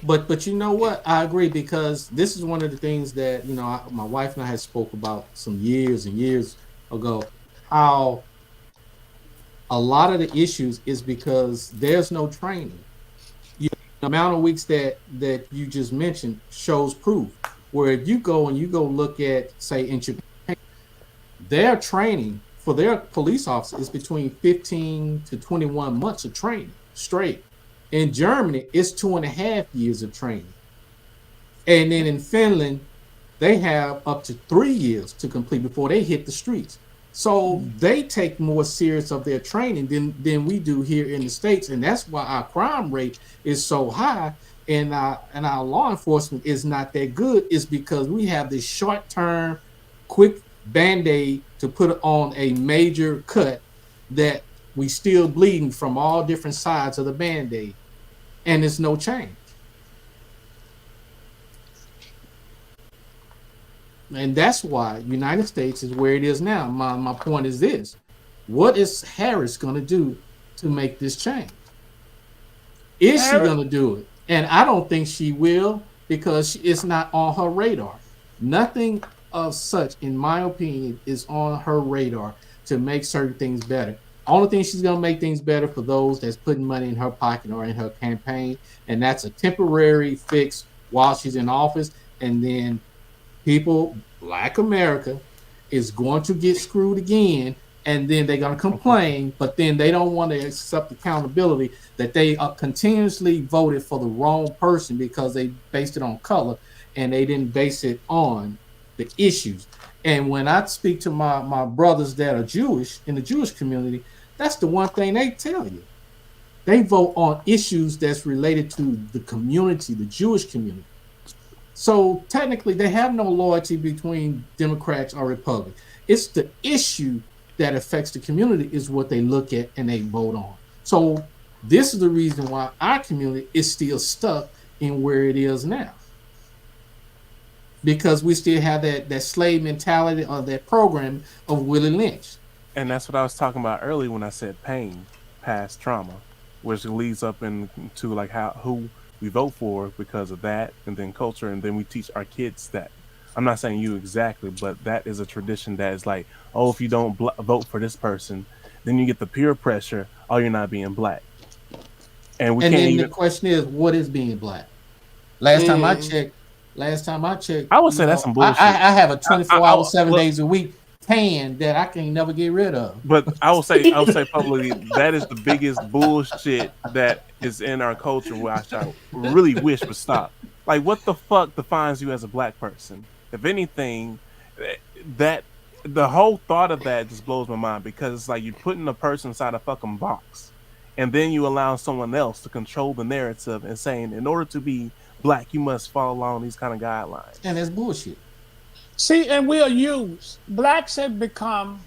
But you know what? I agree, because this is one of the things that, my wife and I had spoke about some years and years ago, how a lot of the issues is because there's no training. The amount of weeks that you just mentioned shows proof. Where if you go look at, say, in Japan, their training for their police officers is between 15 to 21 months of training straight. In Germany, it's 2.5 years of training. And then in Finland, they have up to 3 years to complete before they hit the streets. So they take more serious of their training than we do here in the States. And that's why our crime rate is so high and our law enforcement is not that good, is because we have this short-term, quick Band-Aid to put on a major cut that we still bleeding from all different sides of the Band-Aid, and there's no change. And that's why United States is where it is now. My point is this: what is Harris going to do to make this change? Is she going to do it? And I don't think she will, because it's not on her radar. Nothing of such, in my opinion, is on her radar to make certain things better. Only thing she's going to make things better for those that's putting money in her pocket or in her campaign, and that's a temporary fix while she's in office. And then people, Black America, is going to get screwed again, and then they're going to complain, but then they don't want to accept accountability that they are continuously voted for the wrong person because they based it on color and they didn't base it on the issues. And when I speak to my brothers that are Jewish in the Jewish community, that's the one thing they tell you. They vote on issues that's related to the community, the Jewish community. So technically, they have no loyalty between Democrats or Republicans. It's the issue that affects the community is what they look at and they vote on. So this is the reason why our community is still stuck in where it is now. Because we still have that slave mentality or that program of Willie Lynch. And that's what I was talking about earlier when I said pain, past trauma, which leads up into like who we vote for because of that, and then culture, and then we teach our kids that. I'm not saying you exactly, but that is a tradition that is like, oh, if you don't vote for this person, then you get the peer pressure, oh, you're not being black. And then the question is, what is being black? Last time I checked, last time I checked, I would say that's some bullshit. I have a 24-hour, 7 look, days a week tan that I can never get rid of. But I will say publicly that is the biggest bullshit that is in our culture, which I really wish would stop. Like, what the fuck defines you as a black person? If anything, that the whole thought of that just blows my mind, because it's like you're putting a person inside a fucking box, and then you allow someone else to control the narrative and saying, in order to be black, you must follow along these kind of guidelines. And that's bullshit. See, and we are used. Blacks have become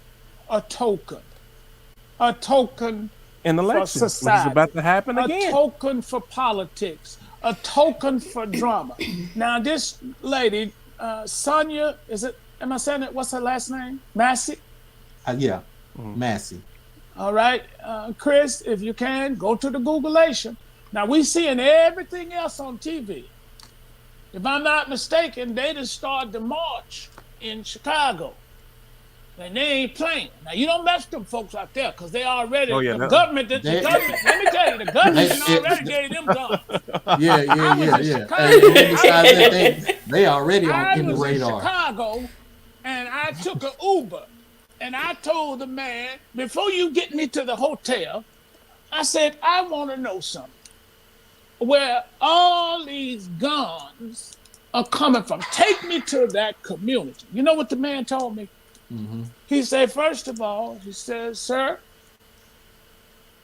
a token in the for society, which is about to happen again. A token for politics, a token for drama. Now, this lady, Sonia, am I saying it? What's her last name? Massey? Yeah, Massey. All right, Chris, if you can, go to the Googleation. Now, we seeing everything else on TV. If I'm not mistaken, they just started the march in Chicago. And they ain't playing. Now, you don't mess with them folks out there, because they already, the government, let me tell you, the government already gave them guns. They already in the radar. I was in Chicago, and I took an Uber, and I told the man, before you get me to the hotel, I said, I want to know something. Where all these guns are coming from. Take me to that community. You know what the man told me? Mm-hmm. He said, first of all, he says, sir,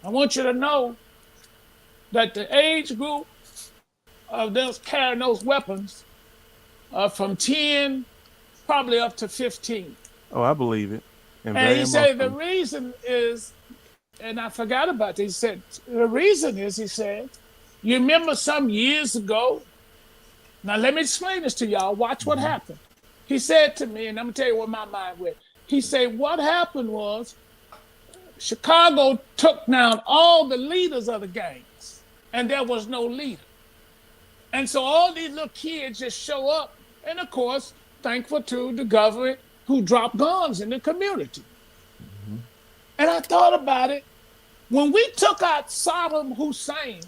I want you to know that the age group of those carrying those weapons are from 10 probably up to 15. Oh, I believe it. And he said the reason is, and I forgot about this, he said, the reason is, he said, you remember some years ago? Now, let me explain this to y'all. Watch what happened. He said to me, and I'm going to tell you what my mind went. He said, what happened was Chicago took down all the leaders of the gangs, and there was no leader. And so all these little kids just show up, and of course, thankful to the government who dropped guns in the community. Mm-hmm. And I thought about it. When we took out Saddam Hussein,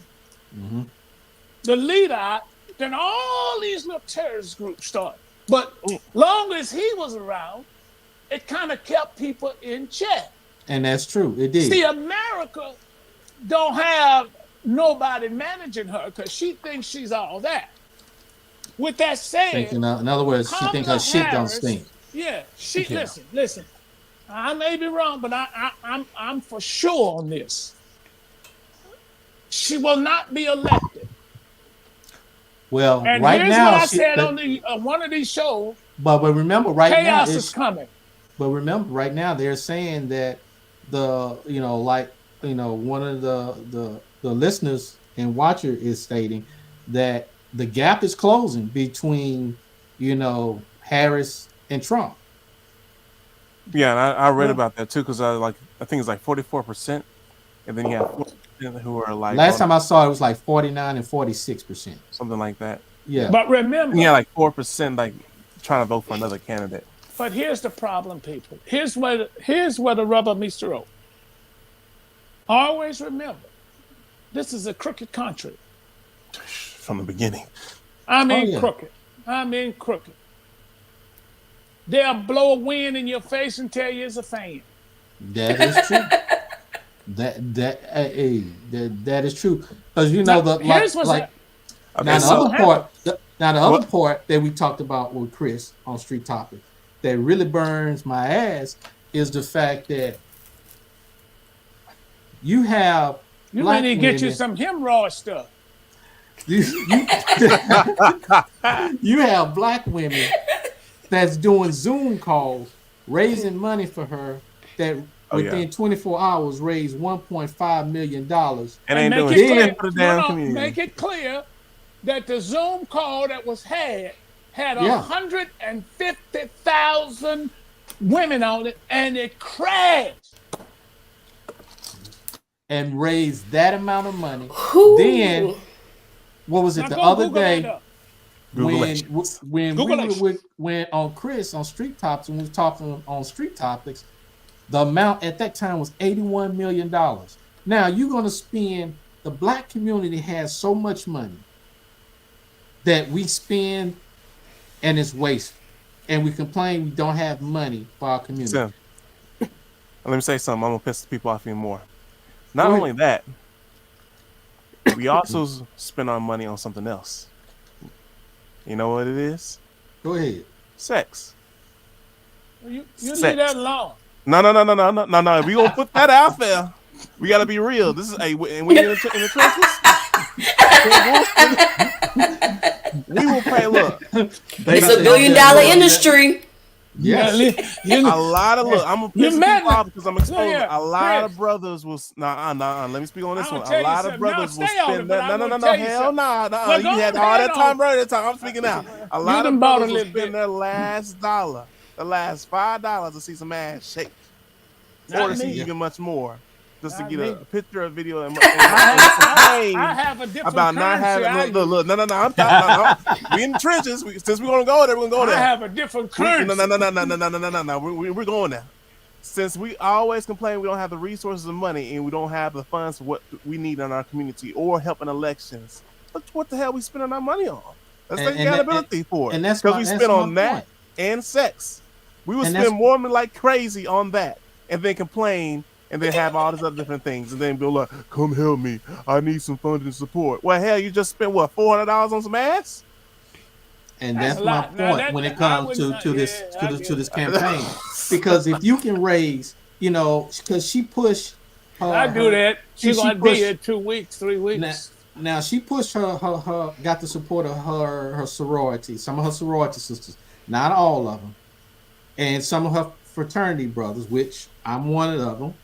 the leader out, then all these little terrorist groups started. But long as he was around, it kind of kept people in check. And that's true. It did. See, America don't have nobody managing her because she thinks she's all that. With that said, in other words, she thinks her shit don't stink. Yeah, listen. I may be wrong, but I'm for sure on this. She will not be elected. Well, and right here's now, what I said on one of these shows. But remember, right now, chaos is coming. But remember, right now, they're saying that one of the listeners and watcher is stating that the gap is closing between, Harris and Trump. Yeah, and I read about that too, because I think it's like 44%, and then you have 4% who are like. Last time I saw it was like 49 and 46%, something like that. Yeah, but remember, like 4% like trying to vote for another candidate. But here's the problem, people. Here's where the rubber meets the road. Always remember, this is a crooked country. From the beginning. Crooked. Crooked. They'll blow a wind in your face and tell you it's a fan. That is true. that is true. Because the other part that we talked about with Chris on Street Topic that really burns my ass is the fact that you have might need to get you some hemorrhoid stuff. You have black women that's doing Zoom calls, raising money for her that within 24 hours raised $1.5 million. And ain't doing shit for the damn community. Make it clear that the Zoom call that was had 150,000 women on it, and it crashed. And raised that amount of money. Ooh. Then, what was it the other day? When we went on Chris on Street Topics, when we were talking on Street Topics, the amount at that time was $81 million. Now you're going to spend, the black community has so much money that we spend and it's wasteful. And we complain we don't have money for our community. So, let me say something. I'm gonna piss people off even more. Not only that, we also spend our money on something else. You know what it is? Go ahead. Sex. You Sex. leave that alone. No. We gonna put that out there. We gotta be real. This is and we in the trenches. We will pay. Look, It's $1 billion industry. Yes. A lot of look. I'm gonna piss people off because I'm exposing. Yeah, a lot Chris. of brothers will. Nah. Let me speak on this I'ma one. tell A you lot of something. brothers No, will stay on spend it, but that. I'm No. gonna tell you Hell nah. Well, You go had all ahead that time, on. bro. That time. I'm speaking now. A lot done of bought a brothers will little spend bit. their last dollar, the last $5 to see some ass shake, Not or to see me. even much more, just to Not get me. a picture, a video, and I have a different about not currency. having. Look. No. I'm talking. We in the trenches. Since we're gonna go there, we're gonna go I there. have a different currency. No. We're going there. Since we always complain we don't have the resources and money and we don't have the funds for what we need in our community or help in elections, look what the hell we spending our money on. Let's take accountability for it. And that's because my- we that's spend my on that point. and sex. We would And spend that's- more than like crazy on that and then complain and then have all these other different things and then be like, come help me. I need some funding support. Well, hell, you just spent what, $400 on some ass? And That's that's a my lot. Now, point when it I comes wouldn't- to this yeah, I get this it. campaign. Because if you can raise, because she pushed her, I do that. She's she gonna be pushed- here 2 weeks, 3 weeks. Now she pushed her got the support of her sorority, some of her sorority sisters, not all of them, and some of her fraternity brothers, which I'm one of them,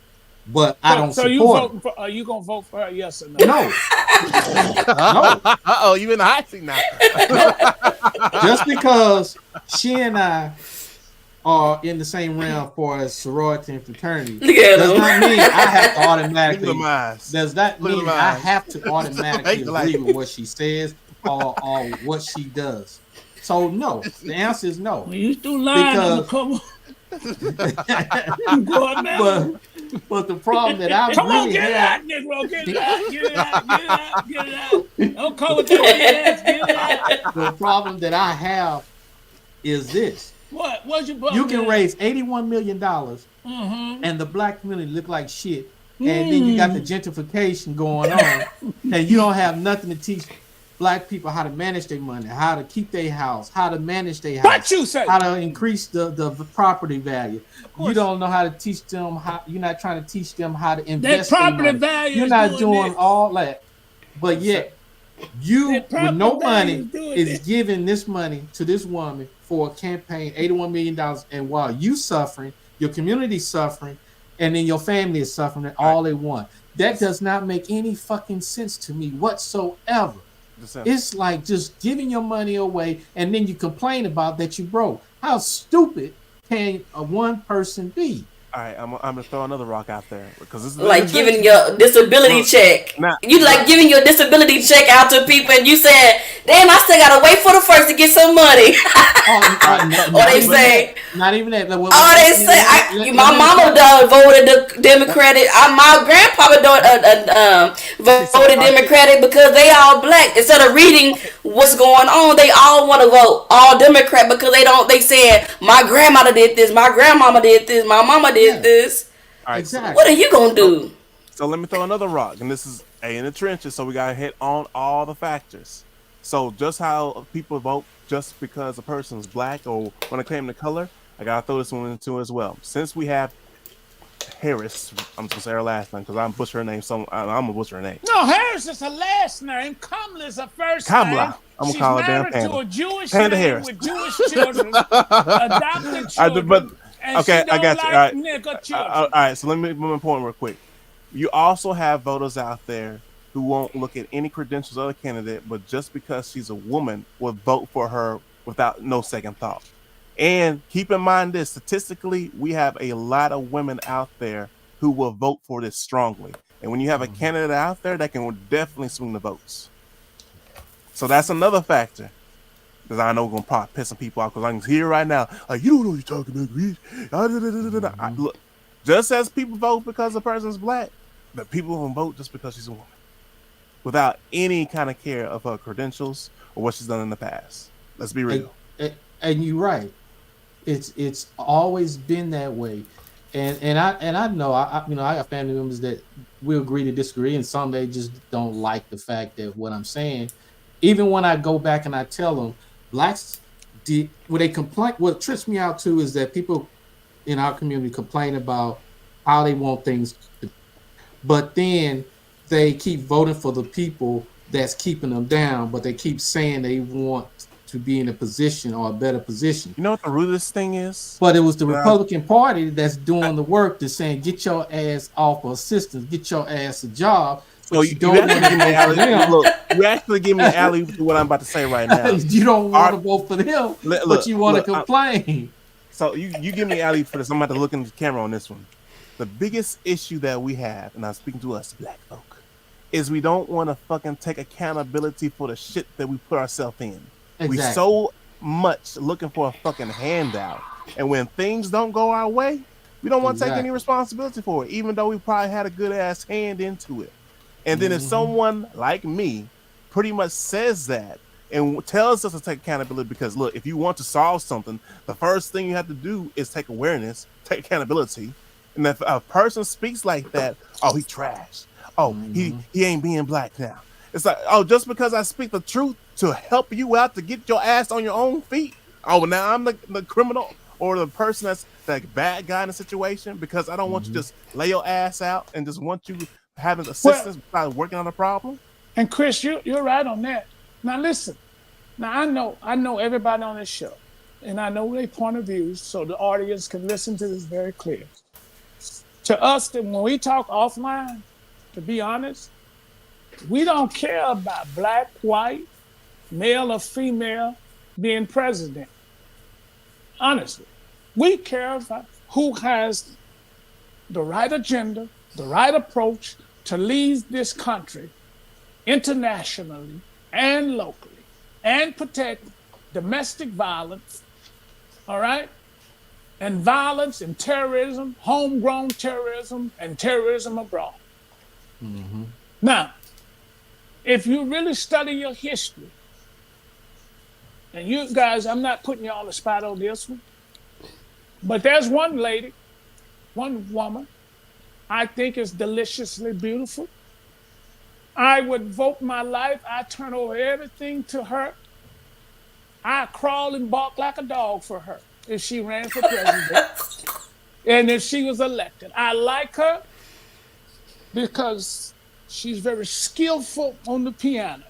but I don't So support. you voting for? Are you gonna vote for her? Yes or no? No, no. Uh-oh, you in the hot seat now. Just because she and I are in the same realm for as sorority and fraternity Look at does him. not mean I have to Look automatically. at them eyes. Does that Look at mean them I eyes. have to automatically Like- agree with what she says or what she does? So no, the answer is no. When you do lying, I'm Because- gonna come. Go on now. But the problem that I Come on, really get it have, out, Negro. Get it out. Get it out. Get it out. Get it out. Don't come with that BS. Get it out. the problem that I have is this: What? What's your you can raise $81 million, and the black community look like shit, and then you got the gentrification going on, and you don't have nothing to teach black people how to manage their money, how to keep their house, how to manage their house, What you say? how to increase the property value. You don't know how to teach them how. You're not trying to teach them how to invest. That their property money. value You're is not doing doing this. all that, but yet you That property with no value money is doing is this. giving this money to this woman for a campaign, $81 million, and while you suffering, your community suffering, and then your family is suffering, and all they want. That does not make any fucking sense to me whatsoever. It's like just giving your money away and then you complain about that you broke. How stupid can a one person be? All right, I'm gonna throw another rock out there because this is Like giving your disability check. You like giving your disability check out to people and you saying, damn, I still gotta wait for the first to get some money. Or they say, not even that. My mama done voted the Democratic. My grandpapa voted Democratic because they all black. Instead of reading what's going on, they all want to vote all Democrat because they said my grandmother did this, my grandmama did this, my mama did this. All right, exactly. What are you gonna do? So let me throw another rock, and this is in the trenches, so we gotta hit on all the factors. So just how people vote just because a person's black or when it came to color, I gotta throw this one into as well. Since we have Harris, I'm gonna say her last name because I'm butcher her name. So I'm gonna butcher her name. No, Harris is her last name. Kamala is her first Kamala. name. I'm gonna call her damn She's married to Panda. a Jewish Panda name Harris. with Jewish children, adopted children. And Okay, she don't I got you. like All right. nigger children. All right, so let me move my point real quick. You also have voters out there who won't look at any credentials of the candidate, but just because she's a woman, will vote for her without no second thought. And keep in mind this, statistically, we have a lot of women out there who will vote for this strongly. And when you have a candidate out there, that can definitely swing the votes. So that's another factor. Because I know we're going to probably piss some people off because I can hear right now, like, you don't know what you're talking about. Look, just as people vote because a person's black, the people will vote just because she's a woman. Without any kind of care of her credentials or what she's done in the past. Let's be real. And you're right. It's always been that way. And I know I got family members that we agree to disagree, and some they just don't like the fact that what I'm saying. Even when I go back and I tell them blacks did what they complain. What trips me out too is that people in our community complain about how they want things, but then they keep voting for the people that's keeping them down. But they keep saying they want to be in a position or a better position. You know what the root of this thing is? But it was the Republican Party that's doing the work, that's saying, get your ass off of assistance, get your ass a job. So you don't want to give me alley. Look, you actually give me alley to what I'm about to say right now. You don't want to vote for them, but you want to complain. So you give me alley for this. I'm about to look in the camera on this one. The biggest issue that we have, and I'm speaking to us black folk, is we don't want to fucking take accountability for the shit that we put ourselves in. Exactly. We so much looking for a fucking handout, and when things don't go our way, we don't want to take any responsibility for it, even though we probably had a good ass hand into it. And then if someone like me pretty much says that and tells us to take accountability, because look, if you want to solve something, the first thing you have to do is take awareness, take accountability. And if a person speaks like that, oh, he trash. Oh, he ain't being black now. It's like, oh, just because I speak the truth to help you out to get your ass on your own feet. Oh, now I'm the criminal or the person that's the bad guy in the situation because I don't want you to just lay your ass out and just want you having assistance by working on a problem. And Chris, you're right on that. Now listen, now I know everybody on this show, and I know their point of views, so the audience can listen to this very clear. To us, that when we talk offline, to be honest, we don't care about black, white, male or female being president. Honestly, we care about who has the right agenda, the right approach to lead this country internationally and locally and protect domestic violence, all right? And violence and terrorism, homegrown terrorism and terrorism abroad. Now, if you really study your history, and you guys, I'm not putting you on the spot on this one, but there's one lady, one woman, I think is deliciously beautiful. I would vote my life. I turn over everything to her. I crawl and bark like a dog for her if she ran for president and if she was elected. I like her because she's very skillful on the piano.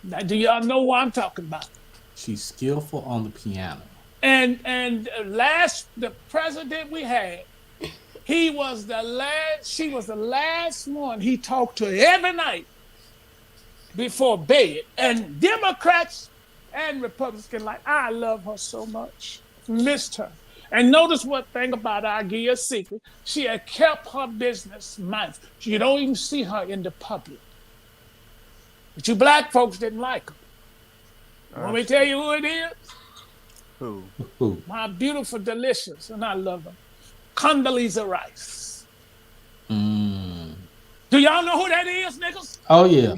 Now, do y'all know what I'm talking about? She's skillful on the piano. And the president we had, she was the last one he talked to every night before bed. And Democrats and Republicans, like, I love her so much. Missed her. And notice what thing about her, I'll give you a secret. She had kept her business mind. You don't even see her in the public. But you black folks didn't like her. Want me to tell you who it is? Who? My beautiful, delicious, and I love her, Condoleezza Rice. Do y'all know who that is, niggas? Oh, yeah.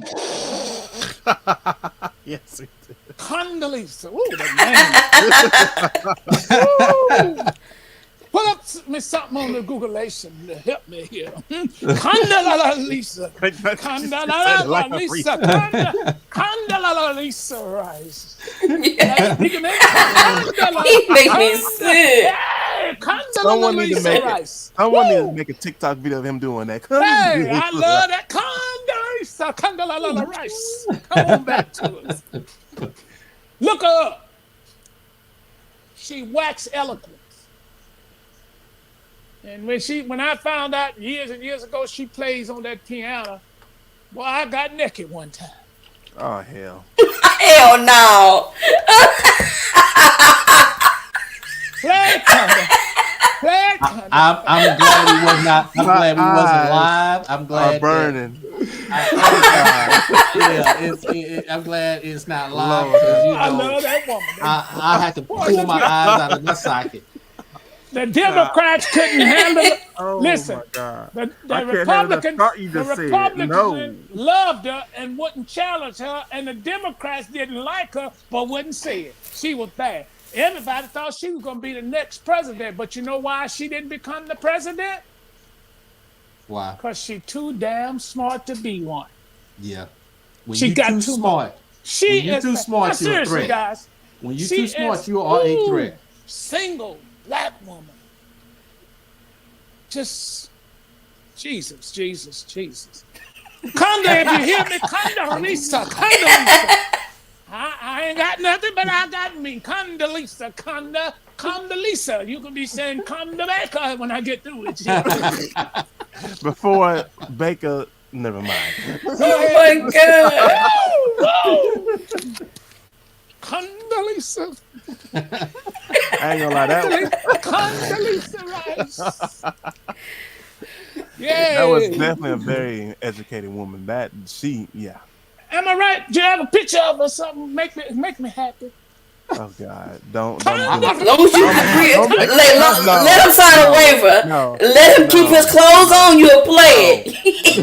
Yes, we do. Condoleezza. Ooh, that name. Ooh. Put up me something on the Googleation to help me here. Condoleezza. Condoleezza Rice. Yeah. He make me sick. Someone need to Rice. make a TikTok video of him doing that. Hey, I love that. Condoleezza Rice. Come on back to us. Look her up. She waxed eloquent. And when I found out years and years ago she plays on that piano, boy, I got naked one time. Oh, hell. Hell no. Play Conda. I'm glad we was not. I'm glad we wasn't live. I'm glad. Burning. I'm glad it's not live because I love that woman. I had to pull my eyes out of my socket. The Democrats couldn't handle it. Oh Listen, my God. the I can't handle that Republicans, thought you the just said. Republicans No. loved her and wouldn't challenge her, and the Democrats didn't like her but wouldn't say it. She was bad. Everybody thought she was going to be the next president, but you know why she didn't become the president? Why? Because she's too damn smart to be one. Yeah. When She you got too too smart. She When you're is too smart, now, you're a seriously, threat. guys. When you're She too smart, is- you are a ooh, threat. Single black woman. Just Jesus. Conda, if you hear me, Condoleezza. I ain't got nothing, but I got me. Condoleezza. You can be saying Conda Baker when I get through with you. Before Baker, never mind. Oh my God. Condoleezza. I ain't gonna lie, Condoleezza Rice. Yeah. that was definitely a very educated woman. Yeah. Am I right? Do you have a picture of her or something? Make me happy. Oh God, don't do As it. long as you No. let him sign a waiver. No. Let him keep his clothes on. You'll play it.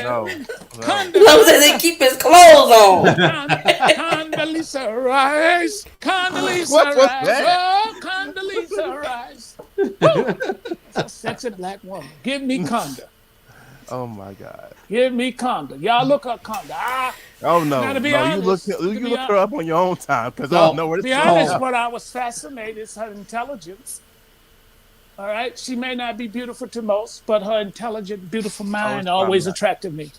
No. As long as they keep his clothes on. Condoleezza Rice. Condoleezza What was Rice. that? Oh, Condoleezza Rice. It's a sexy black woman. Give me Conda. Oh my God. Give me Conda. Y'all look up Conda. Oh no. Now, to be No, honest, you to look be her up on your own time because I No. don't know where To to be start. honest, what I was fascinated is her intelligence. All right, she may not be beautiful to most, but her intelligent, beautiful mind always attracted me.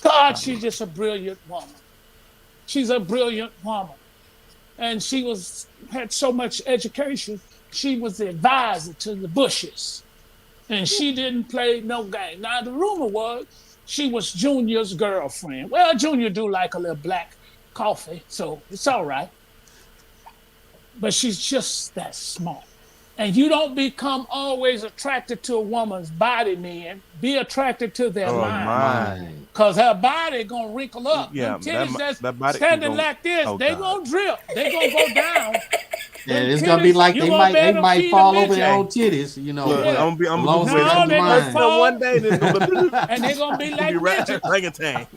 God, she's just a brilliant woman. She's a brilliant woman, and she had so much education. She was the advisor to the Bushes, and she didn't play no game. Now the rumor was she was Junior's girlfriend. Well, Junior do like a little black coffee, so it's all right. But she's just that smart. And you don't become always attracted to a woman's body, man. Be attracted to their mind. Because her body going to wrinkle up. Yeah, Them titties that body standing can go- like this, oh, they God. going to drip. They going to go down. And Them it's gonna be titties, like you they gonna be able to might feed fall a over their midget. own titties, you know. Look, but I'm gonna as long be as No, they got the they gonna mind. fall. one day it's gonna be And they're going to be like midgets. orangutans.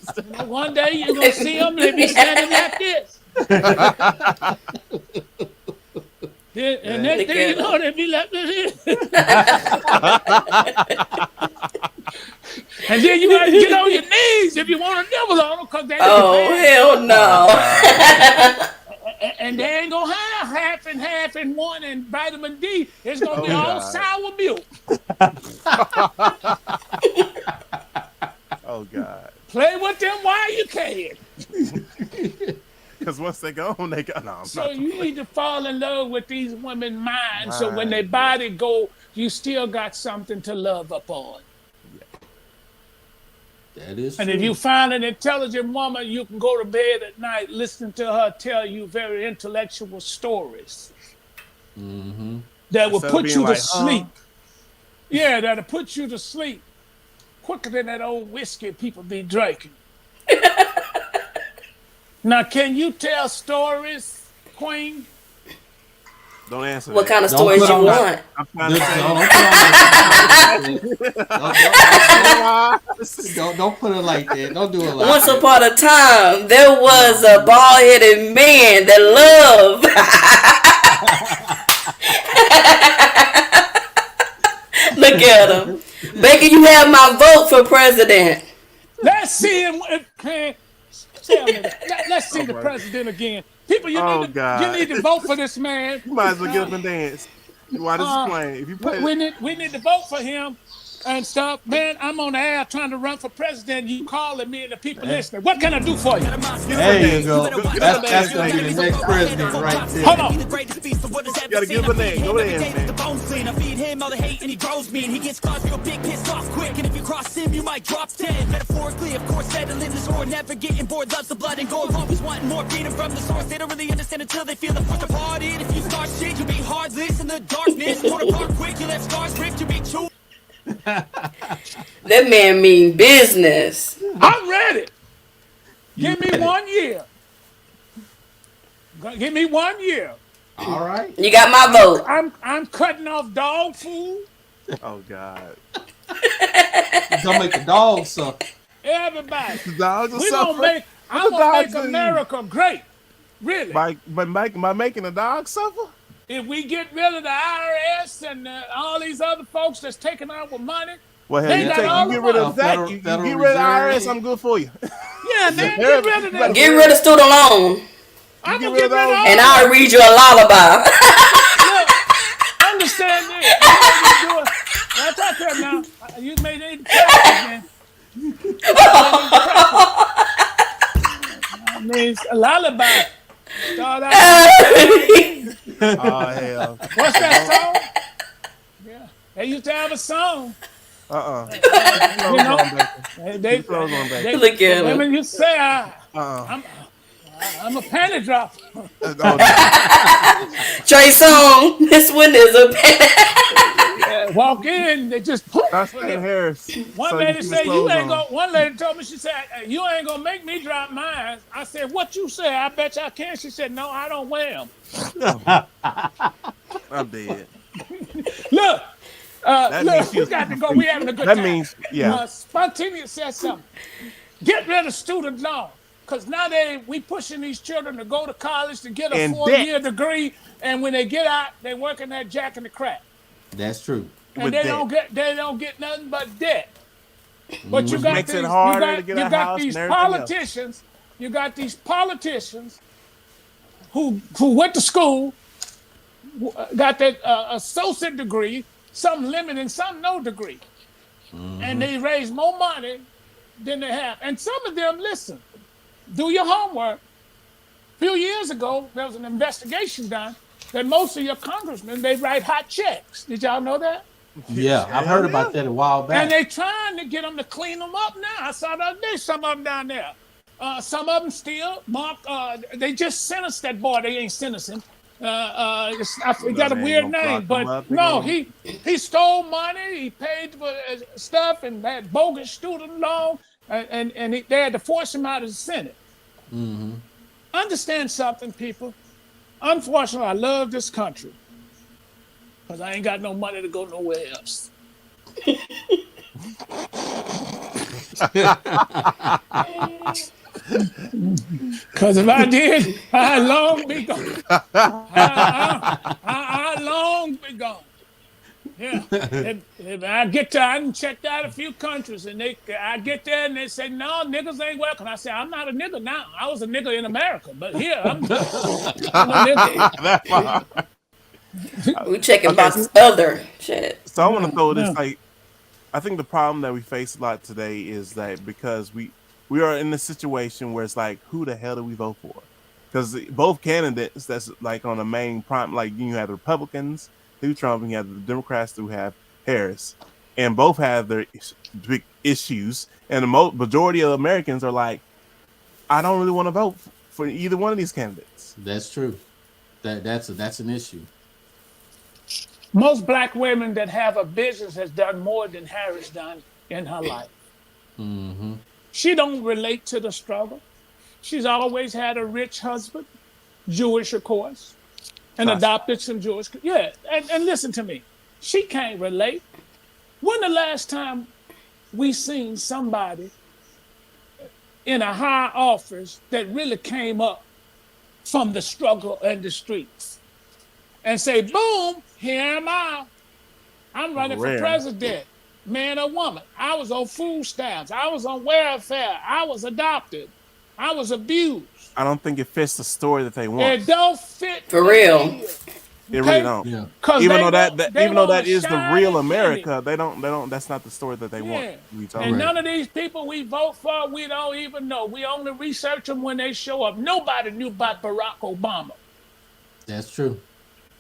One day you're going to see them, they be standing like this. And next thing you know, they be like this. And then you got to get on your knees if you want to nibble on them, because they Oh, hell no. and they ain't gonna have half and one and vitamin D. It's gonna be all God. sour milk. Oh God. Play with them while you can. Because once they go, they go. No, I'm So not. you need to fall in love with these women's minds. So when their body go, you still got something to love upon. That is And true. if you find an intelligent woman, you can go to bed at night listening to her tell you very intellectual stories that will Instead of put being you to like, sleep. Yeah, that'll put you to sleep quicker than that old whiskey people be drinking. Now, can you tell stories, Queen? Don't answer What that. kind of Don't stories put you on that. want? I'm trying to say. Don't put it like that. Don't do it like Once that. upon a time, there was a bald-headed man that loved. Look at him. Baker, you have my vote for president. Let's see him. Let's see the president again. People, you need to vote for this man. You might as well get up and dance while this is playing. If you play, We need to vote for him and stuff. Man, I'm on the air trying to run for president. You calling me and the people listening. What can I do for you? There you go. That's gonna be the next president right there. Hold on. you gotta give him a name. Go there, man. I feed him all the hate and he grows me and he gets caused real big, pissed off quick. And if you cross him, you might drop 10. Metaphorically, of course, settling the score, never getting bored, loves the blood and gore. Always wanting more, freedom from the source. They don't really understand until they feel the force apart. And if you start shit, you'll be heartless in the darkness. Torn apart quick, you left scars ripped, you'll be chewed. That man mean business. I'm ready. Give me 1 year. Give me 1 year. All right. You got my vote. I'm cutting off dog food. Oh God. Don't make the dog suffer. Everybody. The dogs are We gonna suffering. make. What I'm the gonna dogs make do? America great. Really. By making the dog suffer? If we get rid of the IRS and all these other folks that's taking our money, Well, hell, they you got all get the rid money. of that. You get rid of the IRS. I'm good for you. Yeah, man, get rid of that. Get rid of student loan. I'm gonna get rid of all And that. I'll read you a lullaby. Look, understand this. You know what you doing? That's out there now. You may need to practice, man. I mean, a lullaby. Start out. Oh hell. What's that song? Yeah, they used to have a song. You know, they Look at women him. used to say, I'm a panty dropper. Trey Songz, this one is a Walk in, they just put. That's Harris. One lady said, "You ain't gonna." One lady told me, she said, "You ain't gonna make me drop mine." I said, "What you say?" I bet you I can. She said, "No, I don't wear them." I'm dead. Look, That look, means we got to go. We having a good That time. means, yeah. Spontaneous said something. Get rid of student loan. Because now we pushing these children to go to college to get a In 4-year degree, and when they get out, they working that jack in the crack. That's true. And With they debt. don't get nothing but debt. But you Which got makes these, it harder you to got, get you a got house these and everything else. politicians. You got these politicians who went to school, got that associate degree, some limited, some no degree, and they raise more money than they have. And some of them, listen, do your homework. A few years ago, there was an investigation done that most of your congressmen, they write hot checks. Did y'all know that? Yeah, I've heard about that a while back. And they trying to get them to clean them up now. I saw the other day some of them down there. Some of them still, Mark, they just sentenced that boy. They ain't sentenced him. I got a weird name, but no, he stole money. He paid for stuff and had bogus student loan, and they had to force him out of the Senate. Mm-hmm. Understand something, people. Unfortunately, I love this country because I ain't got no money to go nowhere else. Because if I did, I'd long be gone. I'd long be gone. Yeah. If I get there, I done checked out a few countries, and I get there and they say, "No, niggas ain't welcome." I say, "I'm not a nigga now. I was a nigga in America, but here I'm a nigga." We checking boxes other shit. So I want to throw this, like, I think the problem that we face a lot today is that because we are in a situation where it's like, who the hell do we vote for? Because both candidates that's like on the main prime, like you have the Republicans through Trump and you have the Democrats who have Harris, and both have their big issues, and the majority of Americans are like, I don't really want to vote for either one of these candidates. That's true. That's an issue. Most black women that have a business has done more than Harris done in her life. Mm-hmm. She don't relate to the struggle. She's always had a rich husband, Jewish, of course, and adopted some Jewish. Yeah, and listen to me. She can't relate. When the last time we seen somebody in a high office that really came up from the struggle and the streets and say, boom, here am I. I'm running for president, man or woman. I was on food stamps. I was on welfare. I was adopted. I was abused. I don't think it fits the story that they want. It don't fit. For real. It really don't. Yeah. Even though that is the real America, they don't. That's not the story that they want. And none of these people we vote for, we don't even know. We only research them when they show up. Nobody knew about Barack Obama. That's true.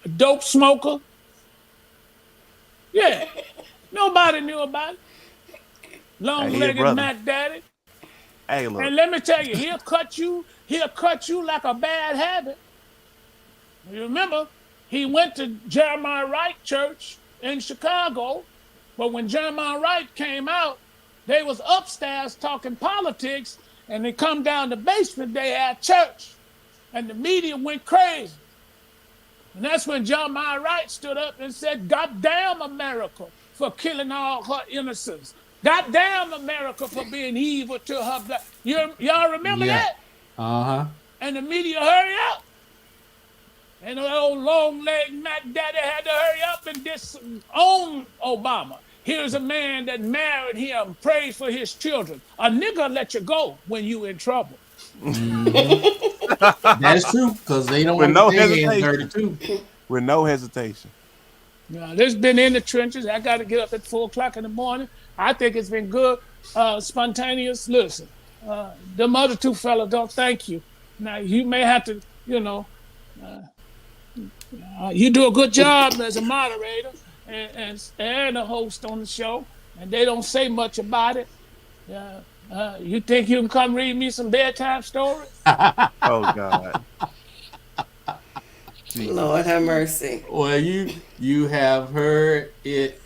A dope smoker. Yeah. Nobody knew about it. Long-legged Mac Daddy. Hey, look. And let me tell you, he'll cut you like a bad habit. You remember, he went to Jeremiah Wright Church in Chicago, but when Jeremiah Wright came out, they was upstairs talking politics, and they come down the basement, they had church, and the media went crazy. And that's when John Mayer Wright stood up and said, God damn America for killing all her innocents. God damn America for being evil to her black. Y'all remember that? Uh-huh. And the media hurry up. And the old long leg Mac Daddy had to hurry up and disown Obama. Here's a man that married him, prayed for his children. A nigga let you go when you in trouble. That's true, because they don't With want no their hands hesitation. dirty too. With no hesitation. Now, this been in the trenches. I got to get up at 4 o'clock in the morning. I think it's been good, spontaneous. Listen, them other two fellas don't thank you. Now, you may have to, you do a good job as a moderator and a host on the show, and they don't say much about it. You think you can come read me some bedtime stories? Oh God. Lord have mercy. Well, you have heard it.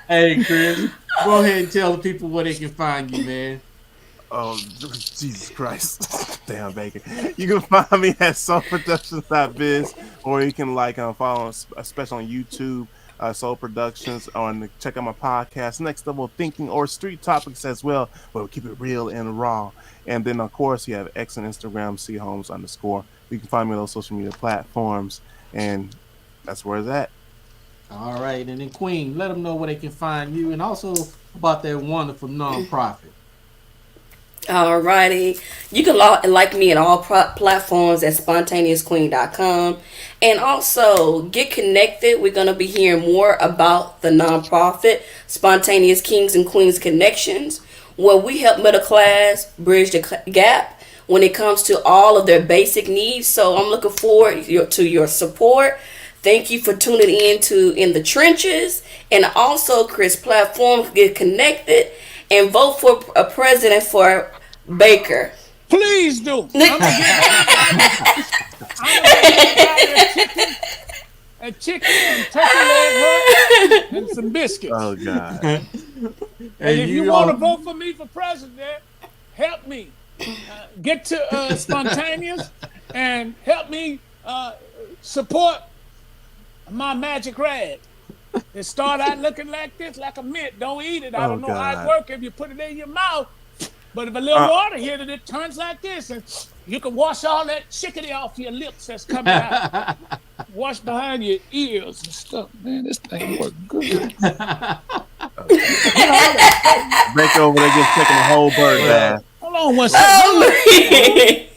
Hey, Chris, go ahead and tell the people where they can find you, man. Oh, Jesus Christ. Damn, Bacon. You can find me at soulproductions.biz, or you can follow us, especially on YouTube, Soul Productions, or check out my podcast, Next Level Thinking, or Street Topics as well, where we keep it real and raw. And then, of course, you have X and Instagram, @CHolmes_. You can find me on those social media platforms, and that's where it's at. All right, and then Queen, let them know where they can find you, and also about that wonderful nonprofit. Alrighty. You can like me at all platforms at spontaneousqueen.com. And also get connected. We're going to be hearing more about the nonprofit, Spontaneous Kings and Queens Connections, where we help middle class bridge the gap when it comes to all of their basic needs. So I'm looking forward to your support. Thank you for tuning in to In the Trenches. And also, Chris platforms, get connected and vote for a president for Baker. Please do. I'm gonna get a chicken and turkey leg hut and some biscuits. Oh God. And if you want to vote for me for president, help me get to Spontaneous and help me support my magic rag. It start out looking like this, like a mint. Don't eat it. I don't know how it works if you put it in your mouth. But if a little water hit it, it turns like this, and you can wash all that chickadee off your lips that's coming out. Wash behind your ears and stuff. Man, this thing works good. Break over there, just taking a whole bird bath. Hold on one second.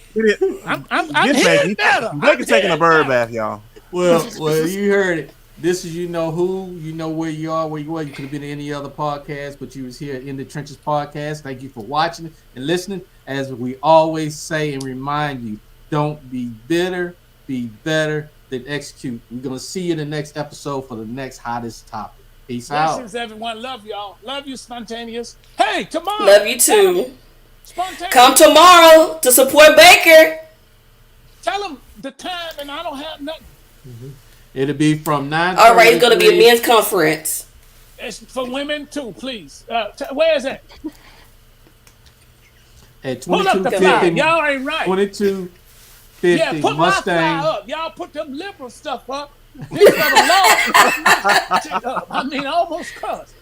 I'm getting better. Break taking a bird bath, y'all. Well, you heard it. This is you know who, you know where you are, where you are. You could have been in any other podcast, but you was here in the Trenches podcast. Thank you for watching and listening. As we always say and remind you, don't be bitter, be better, then execute. We're going to see you in the next episode for the next hottest topic. Peace out. Blessings, everyone. Love y'all. Love you, Spontaneous. Hey, tomorrow. Love you too. Spontaneous. Come tomorrow to support Baker. Tell them the time, and I don't have nothing. Mm-hmm. It'll be from 9. All right, it's going to be a men's conference. It's for women too, please. Where is it? At 2250. Y'all ain't right. 2250 yeah, put Mustang. My up. Y'all put them liberal stuff up. This for the Lord. I mean, I almost cussed.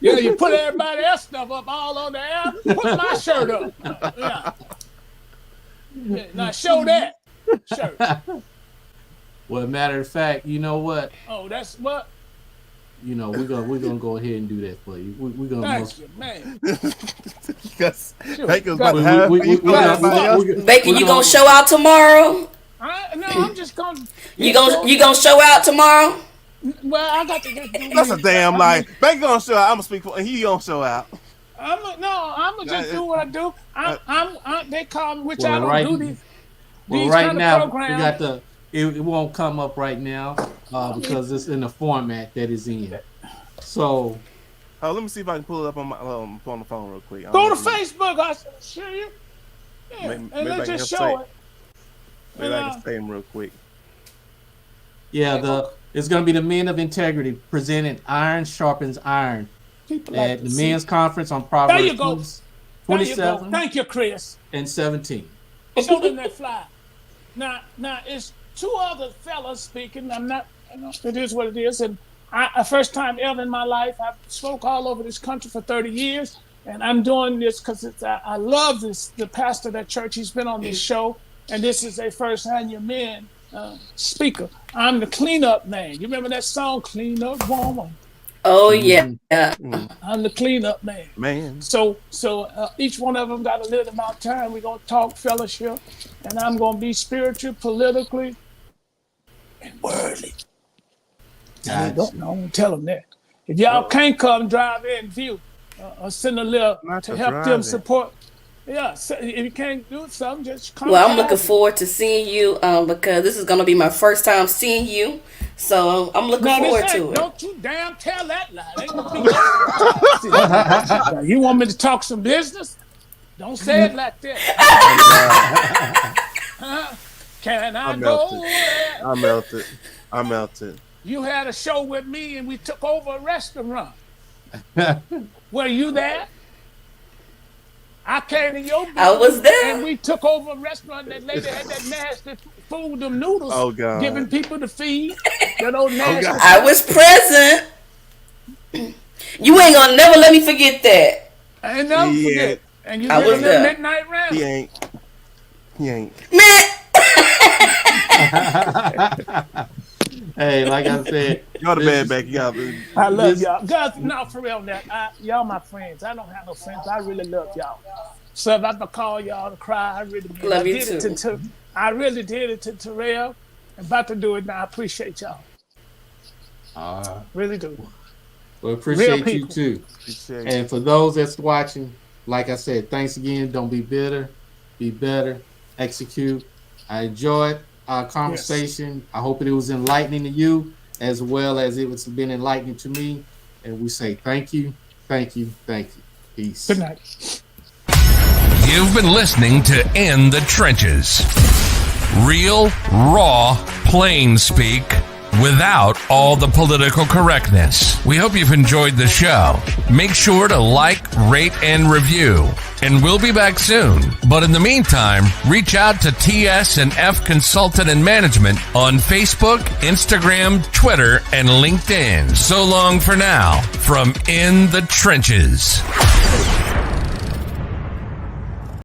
Yeah, you put everybody else stuff up all on the air. Put my shirt up. Yeah. Yeah, now show that shirt. Well, matter of fact, you know what? Oh, that's what. You know, we're gonna go ahead and do that for you. We're gonna. Thank you, man. Because Baker's Baker, you gonna show out tomorrow? No, I'm just gonna. You gonna show out tomorrow? Well, I got to get. That's a damn lie. Baker gonna show out. I'm gonna speak for, and he gonna show out. I'm gonna just do what I do. They call me, which I don't right, do these right kind now, of programs. we got the. It won't come up right now because it's in the format that is in. So. Let me see if I can pull it up on my on the phone real quick. Go to Facebook. I'll show you. Yeah, maybe and let's just show it. Maybe I can say them real quick. Yeah, it's gonna be the Men of Integrity presenting Iron Sharpens Iron People like at to the see. men's conference on There Proverbs you go. 27 Thank you, Chris. and 17. Show them that flyer. Now, it's two other fellas speaking. I'm not. It is what it is, and first time ever in my life. I've spoke all over this country for 30 years, and I'm doing this because I love this. The pastor of that church, he's been on this show, and this is a first annual men speaker. I'm the cleanup man. You remember that song, "Clean Up Woman"? Oh yeah. I'm the cleanup man. Man. So each one of them got a little amount of time. We're gonna talk fellowship, and I'm gonna be spiritual, politically, and worldly. I don't know. I'm gonna tell them that. If y'all can't come, drive in, view, or send a little to help them support. Yeah, so if you can't do something, just come. Well, I'm looking forward to seeing you because this is gonna be my first time seeing you. So I'm looking forward to it. Don't you damn tell that lie. Ain't no now, you want me to talk some business? Don't say it like that. Can I go? I melted. You had a show with me and we took over a restaurant. Were you there? I came to your building. I was there. And we took over a restaurant. That lady had that nasty food, them noodles. Oh, God. Giving people to feed. That old nasty. I was present. You ain't gonna never let me forget that. I ain't never forget. And you I was did there. a midnight round. He ain't. Man. Hey, like I said, Y'all the bad back. I love y'all. Guys, no, for real, that y'all my friends. I don't have no friends. I really love y'all. So if I could call y'all to cry, I really did. Love you I really did it to Terrell. I'm about to do it now. I appreciate y'all. Really do. Well, appreciate you too. And for those that's watching, like I said, thanks again. Don't be bitter. Be better. Execute. I enjoyed our conversation. Yes. I hope it was enlightening to you as well as it was been enlightening to me. And we say thank you, thank you, thank you. Peace. Good night. You've been listening to In the Trenches. Real, raw, plain speak without all the political correctness. We hope you've enjoyed the show. Make sure to like, rate, and review. And we'll be back soon. But in the meantime, reach out to TS&F Consultant and Management on Facebook, Instagram, Twitter, and LinkedIn. So long for now from In the Trenches.